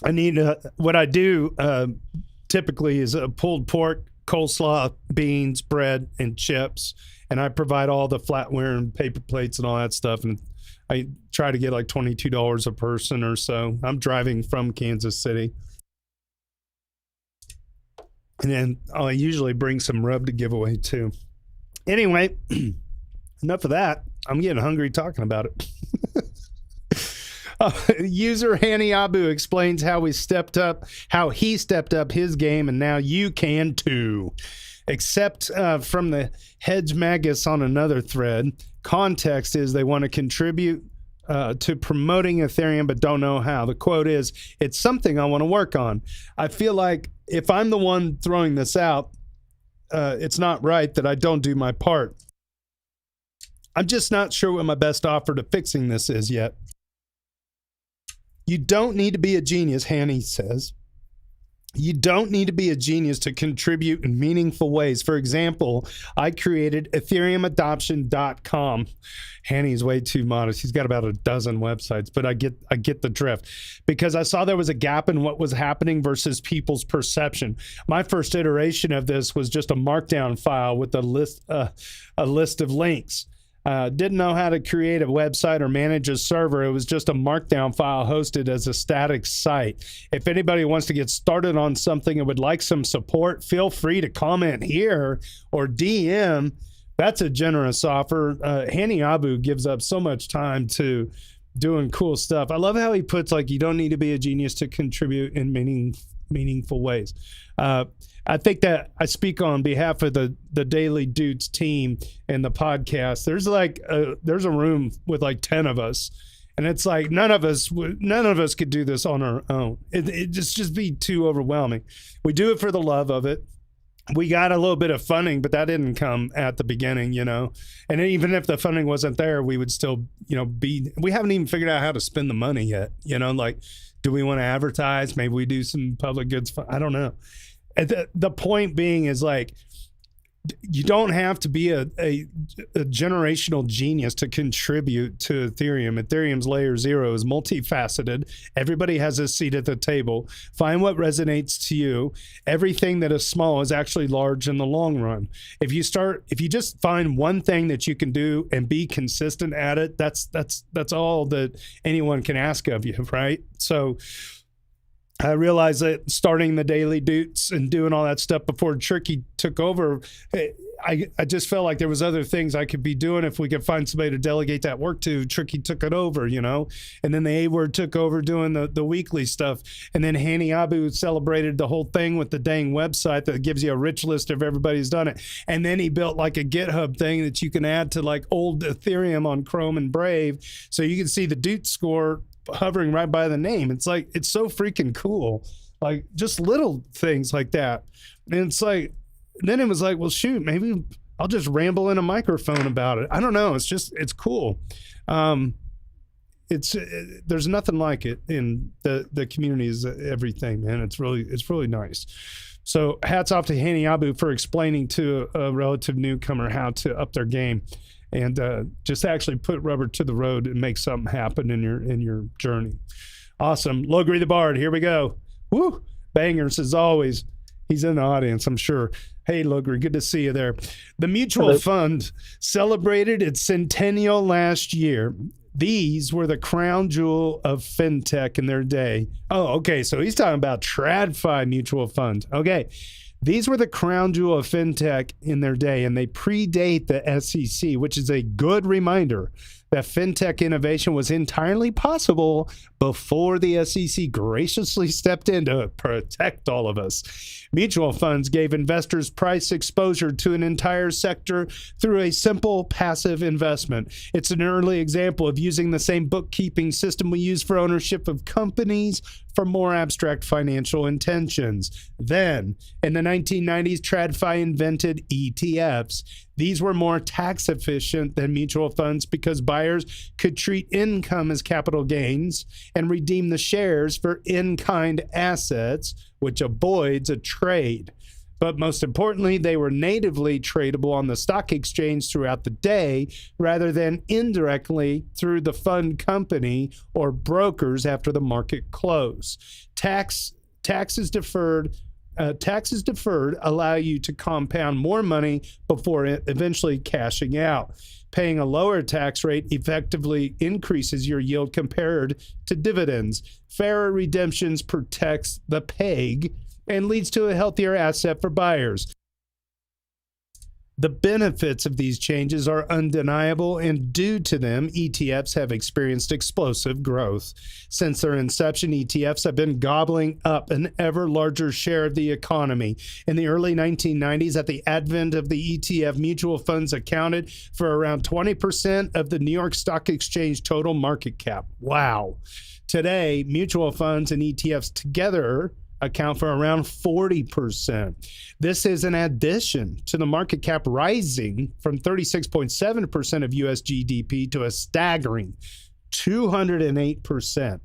I need what I do typically is a pulled pork, coleslaw, beans, bread, and chips. And I provide all the flatware and paper plates and all that stuff. And I try to get like $22 a person or so. I'm driving from Kansas City. And then I usually bring some rub to give away too. Anyway, enough of that. I'm getting hungry talking about it. User Hanny Abu explains how he stepped up his game, and now you can too. Except from the Hedge Magus on another thread, context is they want to contribute to promoting Ethereum but don't know how. The quote is, "It's something I want to work on. I feel like if I'm the one throwing this out, it's not right that I don't do my part. I'm just not sure what my best offer to fixing this is yet." You don't need to be a genius, Hanny says. You don't need to be a genius to contribute in meaningful ways. For example, I created EthereumAdoption.com. Hanny's way too modest. He's got about a dozen websites, but I get the drift because I saw there was a gap in what was happening versus people's perception. My first iteration of this was just a markdown file with a list of links. Didn't know how to create a website or manage a server. It was just a markdown file hosted as a static site. If anybody wants to get started on something and would like some support, feel free to comment here or DM. That's a generous offer. Hanny Abu gives up so much time to doing cool stuff. I love how he puts, like, you don't need to be a genius to contribute in meaningful ways. I think that I speak on behalf of the Daily Doots team and the podcast. There's a room with like 10 of us, and it's like none of us could do this on our own. It just be too overwhelming. We do it for the love of it. We got a little bit of funding, but that didn't come at the beginning, you know. And even if the funding wasn't there, we would still, you know, we haven't even figured out how to spend the money yet. You know, like, do we want to advertise? Maybe we do some public goods. I don't know. The point being is, like, you don't have to be a generational genius to contribute to Ethereum. Ethereum's layer 0 is multifaceted. Everybody has a seat at the table. Find what resonates to you. Everything that is small is actually large in the long run. If you just find one thing that you can do and be consistent at it, that's all that anyone can ask of you, right? So I realized that starting the Daily Doots and doing all that stuff before Tricky took over, I just felt like there was other things I could be doing if we could find somebody to delegate that work to. Tricky took it over, you know, and then the A-word took over doing the weekly stuff. And then Hanny Abu celebrated the whole thing with the dang website that gives you a rich list of everybody who's done it. And then he built like a GitHub thing that you can add to like old Ethereum on Chrome and Brave. So you can see the Doot score hovering right by the name. It's like, it's so freaking cool. Like, just little things like that. And it's like, then it was like, well, shoot, maybe I'll just ramble in a microphone about it. I don't know. It's just, it's cool. There's nothing like it in the community is everything, man. It's really nice. So hats off to Hanny Abu for explaining to a relative newcomer how to up their game and just actually put rubber to the road and make something happen in your journey. Awesome. Logri the Bard, here we go. Woo! Bangers as always. He's in the audience, I'm sure. Hey, Logri, good to see you there. The mutual fund celebrated its centennial last year. These were the crown jewel of fintech in their day. Oh, okay, so he's talking about TradFi mutual fund. Okay. These were the crown jewel of fintech in their day, and they predate the SEC, which is a good reminder that fintech innovation was entirely possible before the SEC graciously stepped in to protect all of us. Mutual funds gave investors price exposure to an entire sector through a simple passive investment. It's an early example of using the same bookkeeping system we use for ownership of companies for more abstract financial intentions. Then, in the 1990s, TradFi invented ETFs. These were more tax efficient than mutual funds because buyers could treat income as capital gains and redeem the shares for in-kind assets, which avoids a trade. But most importantly, they were natively tradable on the stock exchange throughout the day rather than indirectly through the fund company or brokers after the market close. Taxes deferred allow you to compound more money before eventually cashing out. Paying a lower tax rate effectively increases your yield compared to dividends. Fairer redemptions protects the PEG and leads to a healthier asset for buyers. The benefits of these changes are undeniable, and due to them, ETFs have experienced explosive growth. Since their inception, ETFs have been gobbling up an ever larger share of the economy. In the early 1990s, at the advent of the ETF, mutual funds accounted for around 20% of the New York Stock Exchange total market cap. Wow. Today, mutual funds and ETFs together account for around 40%. This is an addition to the market cap rising from 36.7% of US GDP to a staggering 208%.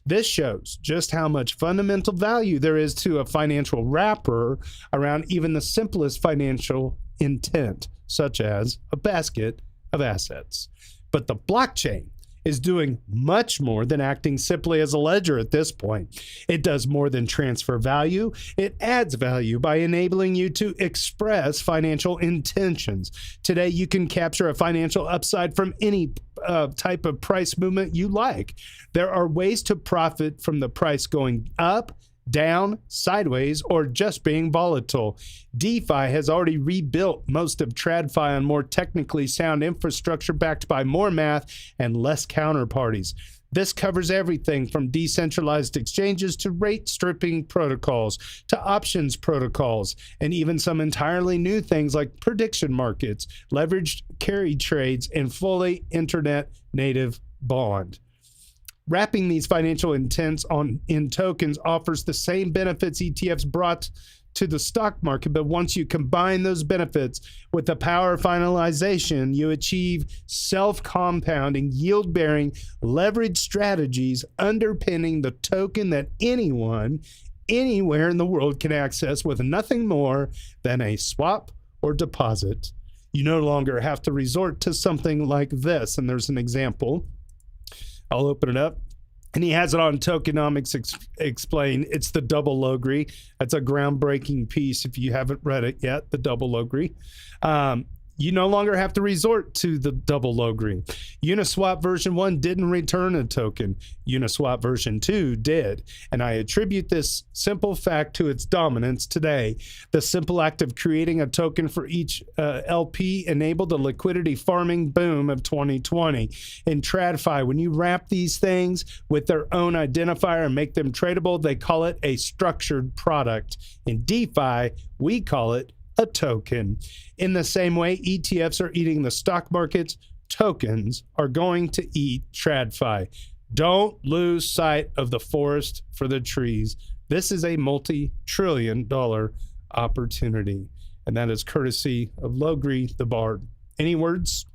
This shows just how much fundamental value there is to a financial wrapper around even the simplest financial intent, such as a basket of assets. But the blockchain is doing much more than acting simply as a ledger at this point. It does more than transfer value. It adds value by enabling you to express financial intentions. Today, you can capture a financial upside from any type of price movement you like. There are ways to profit from the price going up, down, sideways, or just being volatile. DeFi has already rebuilt most of TradFi on more technically sound infrastructure backed by more math and less counterparties. This covers everything from decentralized exchanges to rate stripping protocols to options protocols, and even some entirely new things like prediction markets, leveraged carry trades, and fully internet native bond. Wrapping these financial intents in tokens offers the same benefits ETFs brought to the stock market, but once you combine those benefits with the power of finalization, you achieve self-compounding, yield-bearing, leverage strategies underpinning the token that anyone, anywhere in the world can access with nothing more than a swap or deposit. You no longer have to resort to something like this, and there's an example. I'll open it up. And he has it on Tokenomics Explained. It's the double Logri. That's a groundbreaking piece if you haven't read it yet, the double Logri. You no longer have to resort to the double Logri. Uniswap version 1 didn't return a token. Uniswap version 2 did. And I attribute this simple fact to its dominance today. The simple act of creating a token for each LP enabled the liquidity farming boom of 2020. In TradFi, when you wrap these things with their own identifier and make them tradable, they call it a structured product. In DeFi, we call it a token. In the same way ETFs are eating the stock markets, tokens are going to eat TradFi. Don't lose sight of the forest for the trees. This is a multi-trillion-dollar opportunity, and that is courtesy of Logri the Bard. Any words?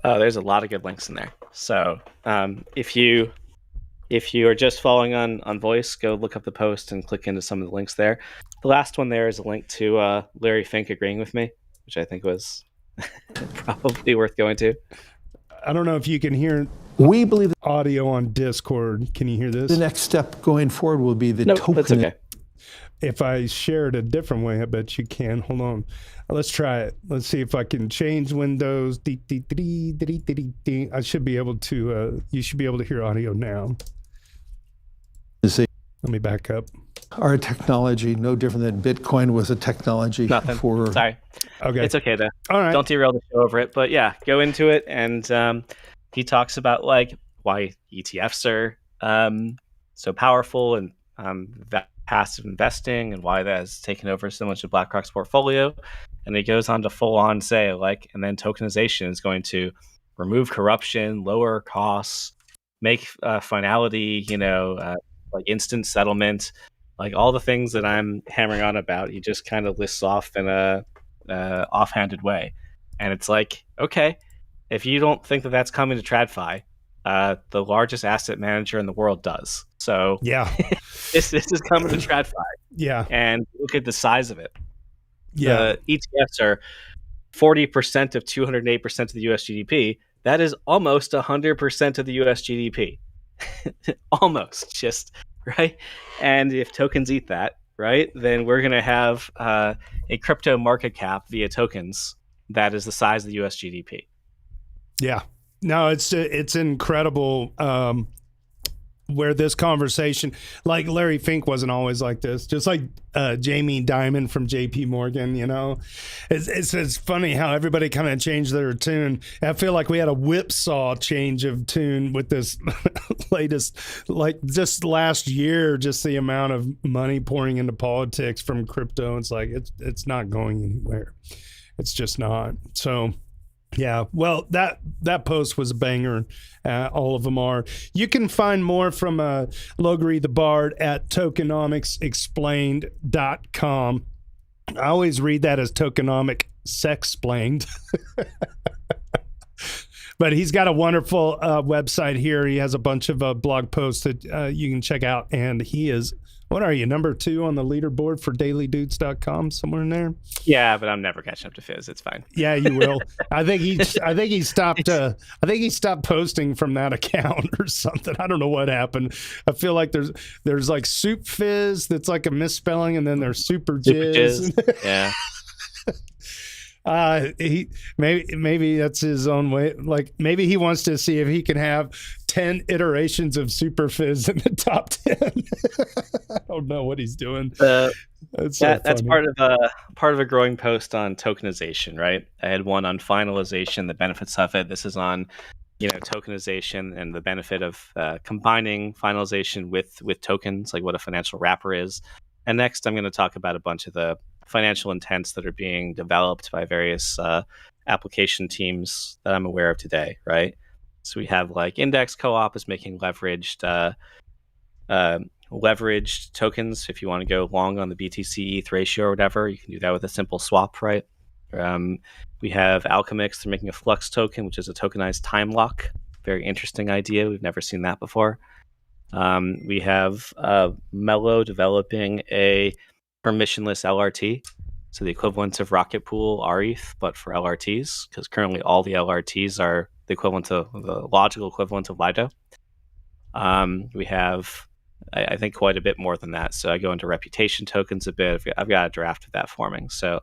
Oh, there's a lot of good links in there. So if you are just following on voice, go look up the post and click into some of the links there. The last one there is a link to Larry Fink agreeing with me, which I think was probably worth going to. I don't know if you can hear. We believe the audio on Discord. Can you hear this? The next step going forward will be the token. That's okay. If I share it a different way, I bet you can. Hold on. Let's try it. Let's see if I can change windows. I should be able to, you should be able to hear audio now. Let me back up. Our technology, no different than Bitcoin was a technology. Nothing. Sorry. Okay. It's okay though. All right. Don't derail the show over it. But yeah, go into it. And he talks about like why ETFs are so powerful and passive investing and why that has taken over so much of BlackRock's portfolio. And he goes on to full on say like, and then tokenization is going to remove corruption, lower costs, make finality, like instant settlement, like all the things that I'm hammering on about. He just kind of lists off in a offhanded way. And it's like, okay, if you don't think that that's coming to TradFi, the largest asset manager in the world does. So yeah, this is coming to TradFi. yeah, And look at the size of it. yeah. The ETFs are 40% of 208% of the US GDP. That is almost 100% of the US GDP. Almost, just, right? And if tokens eat that, right, then we're going to have a crypto market cap via tokens that is the size of the US GDP. Yeah. No, it's incredible where this conversation, like Larry Fink wasn't always like this, just like Jamie Dimon from JP Morgan, you know. It's funny how everybody kind of changed their tune. I feel like we had a whipsaw change of tune with this latest, like just last year, just the amount of money pouring into politics from crypto. It's like it's not going anywhere. It's just not. So yeah, well, that post was a banger. All of them are. You can find more from Logri the Bard at tokenomicsexplained.com. I always read that as tokenomic sexplained. But he's got a wonderful website here. He has a bunch of blog posts that you can check out. And he is, what are you, number 2 on the leaderboard for dailydoots.com, somewhere in there? Yeah, but I'm never catching up to Fizz. It's fine. Yeah, you will. I think he stopped posting from that account or something. I don't know what happened. I feel like there's like Soup Fizz that's like a misspelling, and then there's Super Jizz. Yeah. He maybe that's his own way. Like maybe he wants to see if he can have 10 iterations of Super Fizz in the top 10. I don't know what he's doing. That's part of a growing post on tokenization, right? I had one on finalization, the benefits of it. This is on, tokenization and the benefit of combining finalization with tokens, like what a financial wrapper is. And next, I'm going to talk about a bunch of the financial intents that are being developed by various application teams that I'm aware of today, right? So we have like Index Co-op is making leveraged tokens. If you want to go long on the BTC ETH ratio or whatever, you can do that with a simple swap, right? We have Alchemix. They're making a Flux token, which is a tokenized time lock. Very interesting idea. We've never seen that before. We have Mello developing a permissionless LRT, so the equivalent of Rocket Pool RETH, but for LRTs, because currently all the LRTs are the logical equivalent of Lido. We have, I think, quite a bit more than that. So I go into reputation tokens a bit. I've got a draft of that forming. So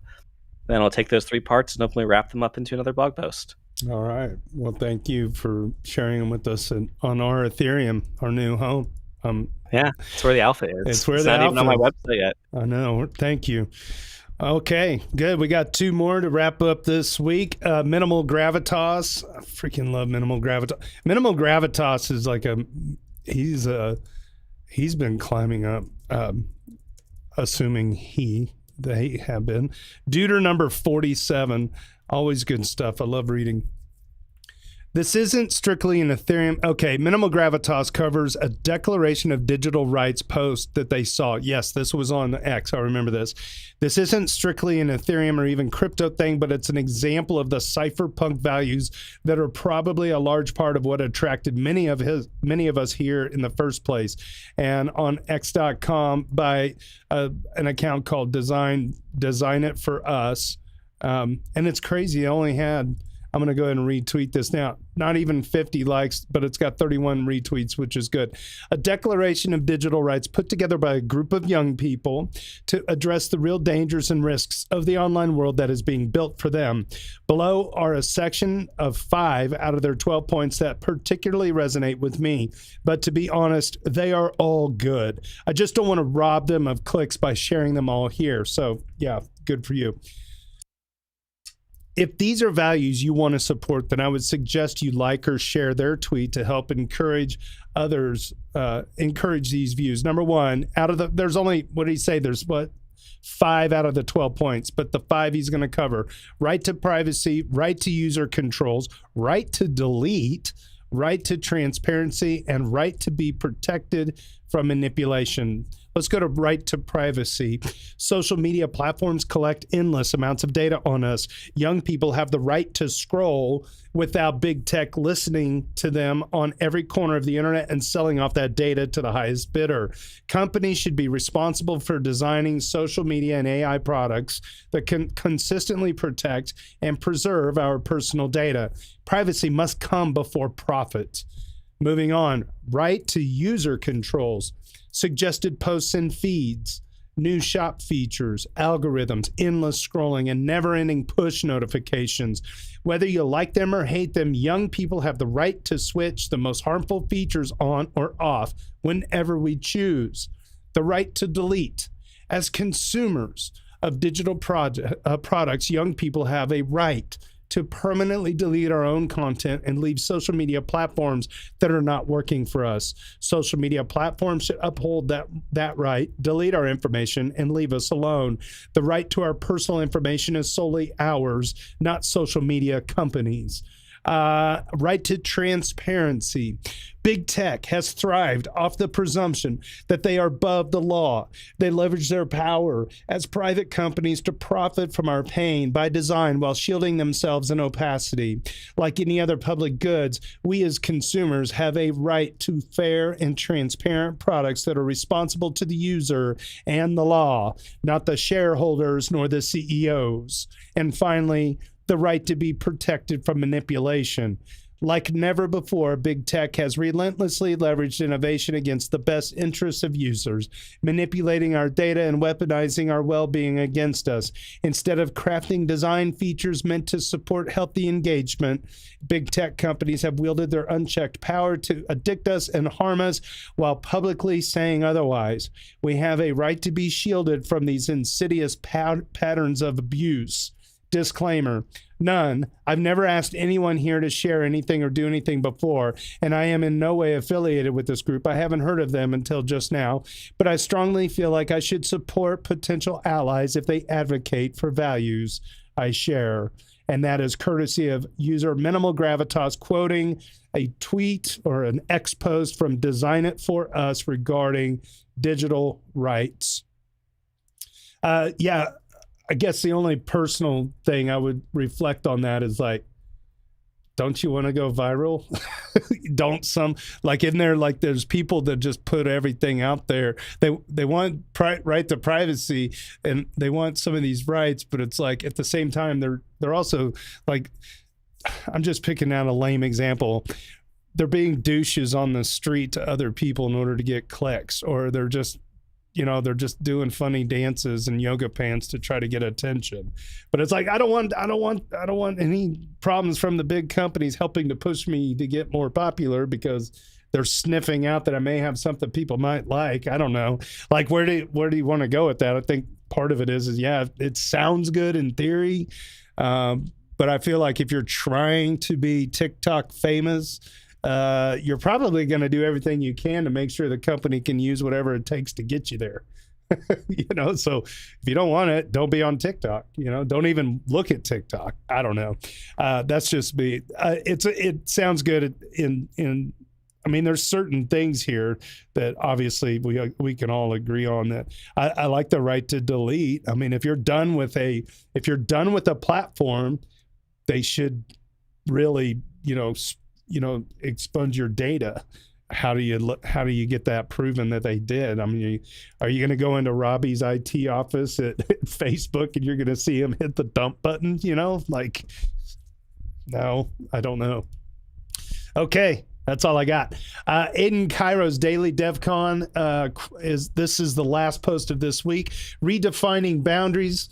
then I'll take those 3 parts and hopefully wrap them up into another blog post. All right. Well, thank you for sharing them with us on our Ethereum, our new home. Yeah, it's where the alpha is. It's where it's the not alpha even on my website yet. I know. Thank you. Okay, good. We got 2 more to wrap up this week. Minimal Gravitas. I freaking love Minimal Gravitas. Minimal Gravitas is like he's been climbing up, assuming they have been. Duder number 47. Always good stuff. I love reading. This isn't strictly an Ethereum. Okay, Minimal Gravitas covers a Declaration of Digital Rights post that they saw. Yes, this was on X. I remember this. This isn't strictly an Ethereum or even crypto thing, but it's an example of the cypherpunk values that are probably a large part of what attracted many of us here in the first place. And on X.com by an account called Design It For Us. And it's crazy. It only had, I'm going to go ahead and retweet this now. Not even 50 likes, but it's got 31 retweets, which is good. A declaration of digital rights put together by a group of young people to address the real dangers and risks of the online world that is being built for them. Below are a section of 5 out of their 12 points that particularly resonate with me. But to be honest, they are all good. I just don't want to rob them of clicks by sharing them all here. So yeah, good for you. If these are values you want to support, then I would suggest you like or share their tweet to help encourage others, encourage these views. Number 1, there's only, what did he say? There's 5 out of the 12 points, but the 5 he's going to cover: right to privacy, right to user controls, right to delete, right to transparency, and right to be protected from manipulation. Let's go to right to privacy. Social media platforms collect endless amounts of data on us. Young people have the right to scroll without big tech listening to them on every corner of the internet and selling off that data to the highest bidder. Companies should be responsible for designing social media and AI products that can consistently protect and preserve our personal data. Privacy must come before profit. Moving on, right to user controls. Suggested posts and feeds, new shop features, algorithms, endless scrolling, and never-ending push notifications. Whether you like them or hate them, young people have the right to switch the most harmful features on or off whenever we choose. The right to delete. As consumers of digital products, young people have a right to permanently delete our own content and leave social media platforms that are not working for us. Social media platforms should uphold that right, delete our information, and leave us alone. The right to our personal information is solely ours, not social media companies. Right to transparency. Big tech has thrived off the presumption that they are above the law. They leverage their power as private companies to profit from our pain by design while shielding themselves in opacity. Like any other public goods, we as consumers have a right to fair and transparent products that are responsible to the user and the law, not the shareholders nor the CEOs. And finally, the right to be protected from manipulation. Like never before, big tech has relentlessly leveraged innovation against the best interests of users, manipulating our data and weaponizing our well-being against us. Instead of crafting design features meant to support healthy engagement, big tech companies have wielded their unchecked power to addict us and harm us while publicly saying otherwise. We have a right to be shielded from these insidious patterns of abuse. Disclaimer, none. I've never asked anyone here to share anything or do anything before, and I am in no way affiliated with this group. I haven't heard of them until just now, but I strongly feel like I should support potential allies if they advocate for values I share. And that is courtesy of user Minimal Gravitas quoting a tweet or an X post from Design It For Us regarding digital rights. I guess the only personal thing I would reflect on that is like, don't you want to go viral? Isn't there like there's people that just put everything out there. They want right to privacy and they want some of these rights, but it's like at the same time they're also like, I'm just picking out a lame example. They're being douches on the street to other people in order to get clicks, or they're just doing funny dances and yoga pants to try to get attention. But it's like, I don't want any problems from the big companies helping to push me to get more popular because they're sniffing out that I may have something people might like. I don't know. Like, where do you want to go with that? I think part of it is it sounds good in theory. But I feel like if you're trying to be TikTok famous, you're probably going to do everything you can to make sure the company can use whatever it takes to get you there. So if you don't want it, don't be on TikTok. Don't even look at TikTok. I don't know. That's just me. It sounds good I mean, there's certain things here that obviously we can all agree on. That I like the right to delete. I mean, if you're done with a platform, they should really expunge your data. How do you get that proven that they did? I mean, are you going to go into Robbie's IT office at Facebook and you're going to see him hit the dump button? No, I don't know. Okay. That's all I got. Aiden Cairo's Daily DevCon is the last post of this week. Redefining boundaries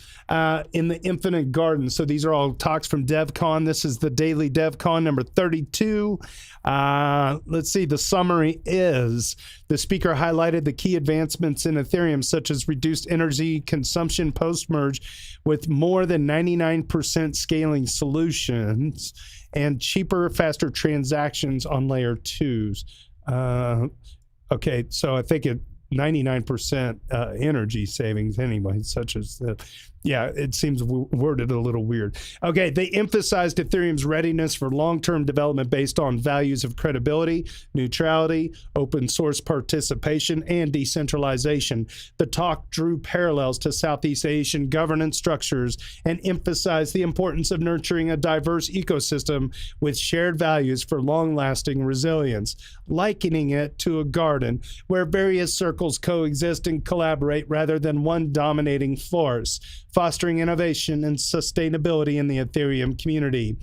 in the infinite garden. So these are all talks from DevCon. This is the Daily DevCon number 32. Let's see. The summary is the speaker highlighted the key advancements in Ethereum, such as reduced energy consumption post-merge with more than 99% scaling solutions and cheaper, faster transactions on layer 2s. Okay, so I think 99% energy savings anyway, such as Yeah, it seems worded a little weird. Okay, they emphasized Ethereum's readiness for long-term development based on values of credibility, neutrality, open source participation, and decentralization. The talk drew parallels to Southeast Asian governance structures and emphasized the importance of nurturing a diverse ecosystem with shared values for long-lasting resilience, likening it to a garden where various circles coexist and collaborate rather than one dominating force, fostering innovation and sustainability in the Ethereum community.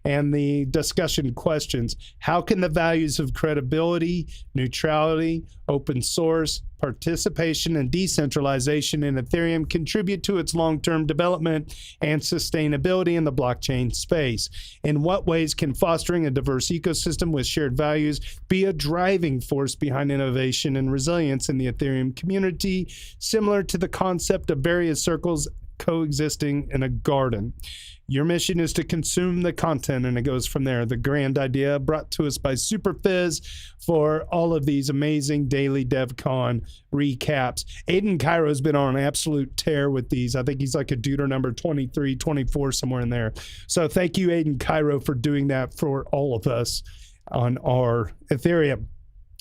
And the discussion questions: how can the values of credibility, neutrality, open source, participation, and decentralization in Ethereum contribute to its long-term development and sustainability in the blockchain space? In what ways can fostering a diverse ecosystem with shared values be a driving force behind innovation and resilience in the Ethereum community, similar to the concept of various circles coexisting in a garden? Your mission is to consume the content, and it goes from there. The grand idea brought to us by SuperFizz for all of these amazing daily DevCon recaps. Aiden Cairo's been on an absolute tear with these. I think he's like a duder number 23, 24, somewhere in there. So thank you, Aiden Cairo, for doing that for all of us on our Ethereum.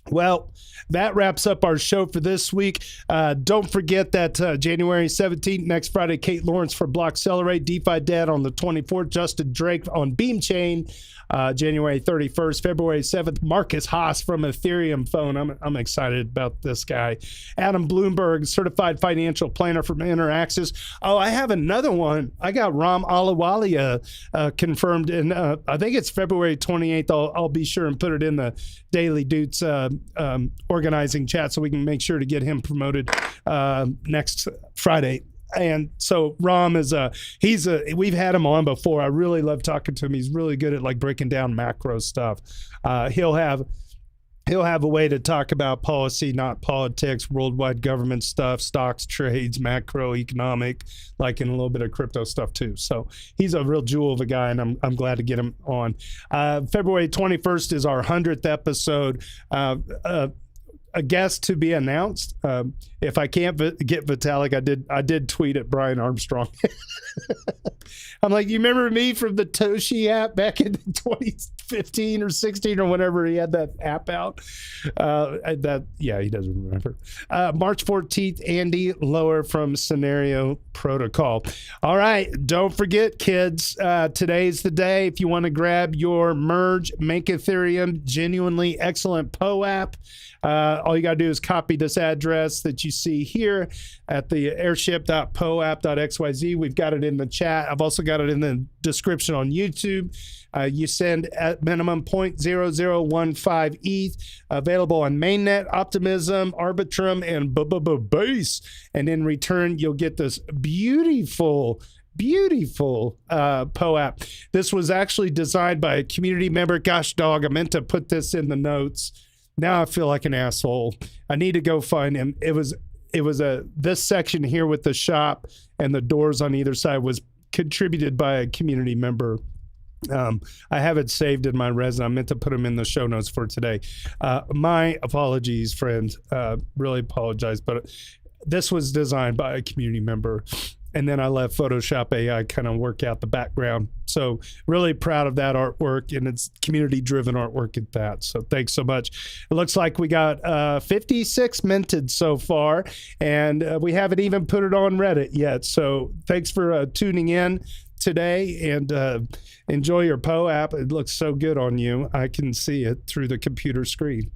Well, that wraps up our show for this week. Don't forget that January 17th, next Friday, Kate Lawrence for Blockcelerate, DeFi Dad on the 24th, Justin Drake on Beam Chain, January 31st, February 7th, Marcus Haas from Ethereum Phone. I'm excited about this guy. Adam Bloomberg, Certified Financial Planner from Interaxis. Oh, I have another one. I got Ram Alawalia confirmed, and I think it's February 28th. I'll be sure and put it in the Daily Doots organizing chat so we can make sure to get him promoted next Friday. And so Ram is we've had him on before. I really love talking to him. He's really good at like breaking down macro stuff. He'll have a way to talk about policy, not politics, worldwide government stuff, stocks, trades, macroeconomic, like in a little bit of crypto stuff too. So he's a real jewel of a guy, and I'm glad to get him on. February 21st is our 100th episode. A guest to be announced. If I can't get Vitalik, I did tweet at Brian Armstrong. I'm like, you remember me from the Toshi app back in 2015 or 16 or whenever he had that app out? He doesn't remember. March 14th, Andy Lower from Scenario Protocol. All right, don't forget, kids, today's the day. If you want to grab your Merge, Make Ethereum genuinely excellent POAP, all you got to do is copy this address that you see here at the airship.poap.xyz. We've got it in the chat. I've also got it in the description on YouTube. You send at minimum 0.0015 ETH, available on mainnet, Optimism, Arbitrum, and Base. And in return, you'll get this beautiful POAP. This was actually designed by a community member. Gosh dog, I meant to put this in the notes. Now I feel like an asshole. I need to go find him. It was this section here with the shop and the doors on either side was contributed by a community member. I have it saved in my resin. I meant to put them in the show notes for today. My apologies, friends. Really apologize, but this was designed by a community member. And then I let Photoshop AI kind of work out the background. So really proud of that artwork, and it's community-driven artwork at that. So thanks so much. It looks like we got 56 minted so far, and we haven't even put it on Reddit yet. So thanks for tuning in today, and enjoy your POAP. It looks so good on you. I can see it through the computer screen.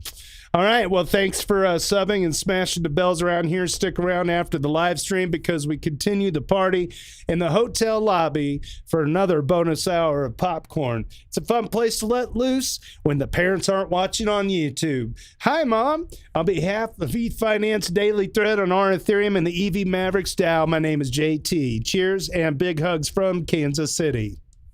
All right. Well, thanks for subbing and smashing the bells around here. Stick around after the live stream because we continue the party in the hotel lobby for another bonus hour of popcorn. It's a fun place to let loose when the parents aren't watching on YouTube. Hi, Mom. On behalf of Ethfinance Daily Thread on our Ethereum and the EVMavericks DAO, my name is JT. Cheers and big hugs from Kansas City.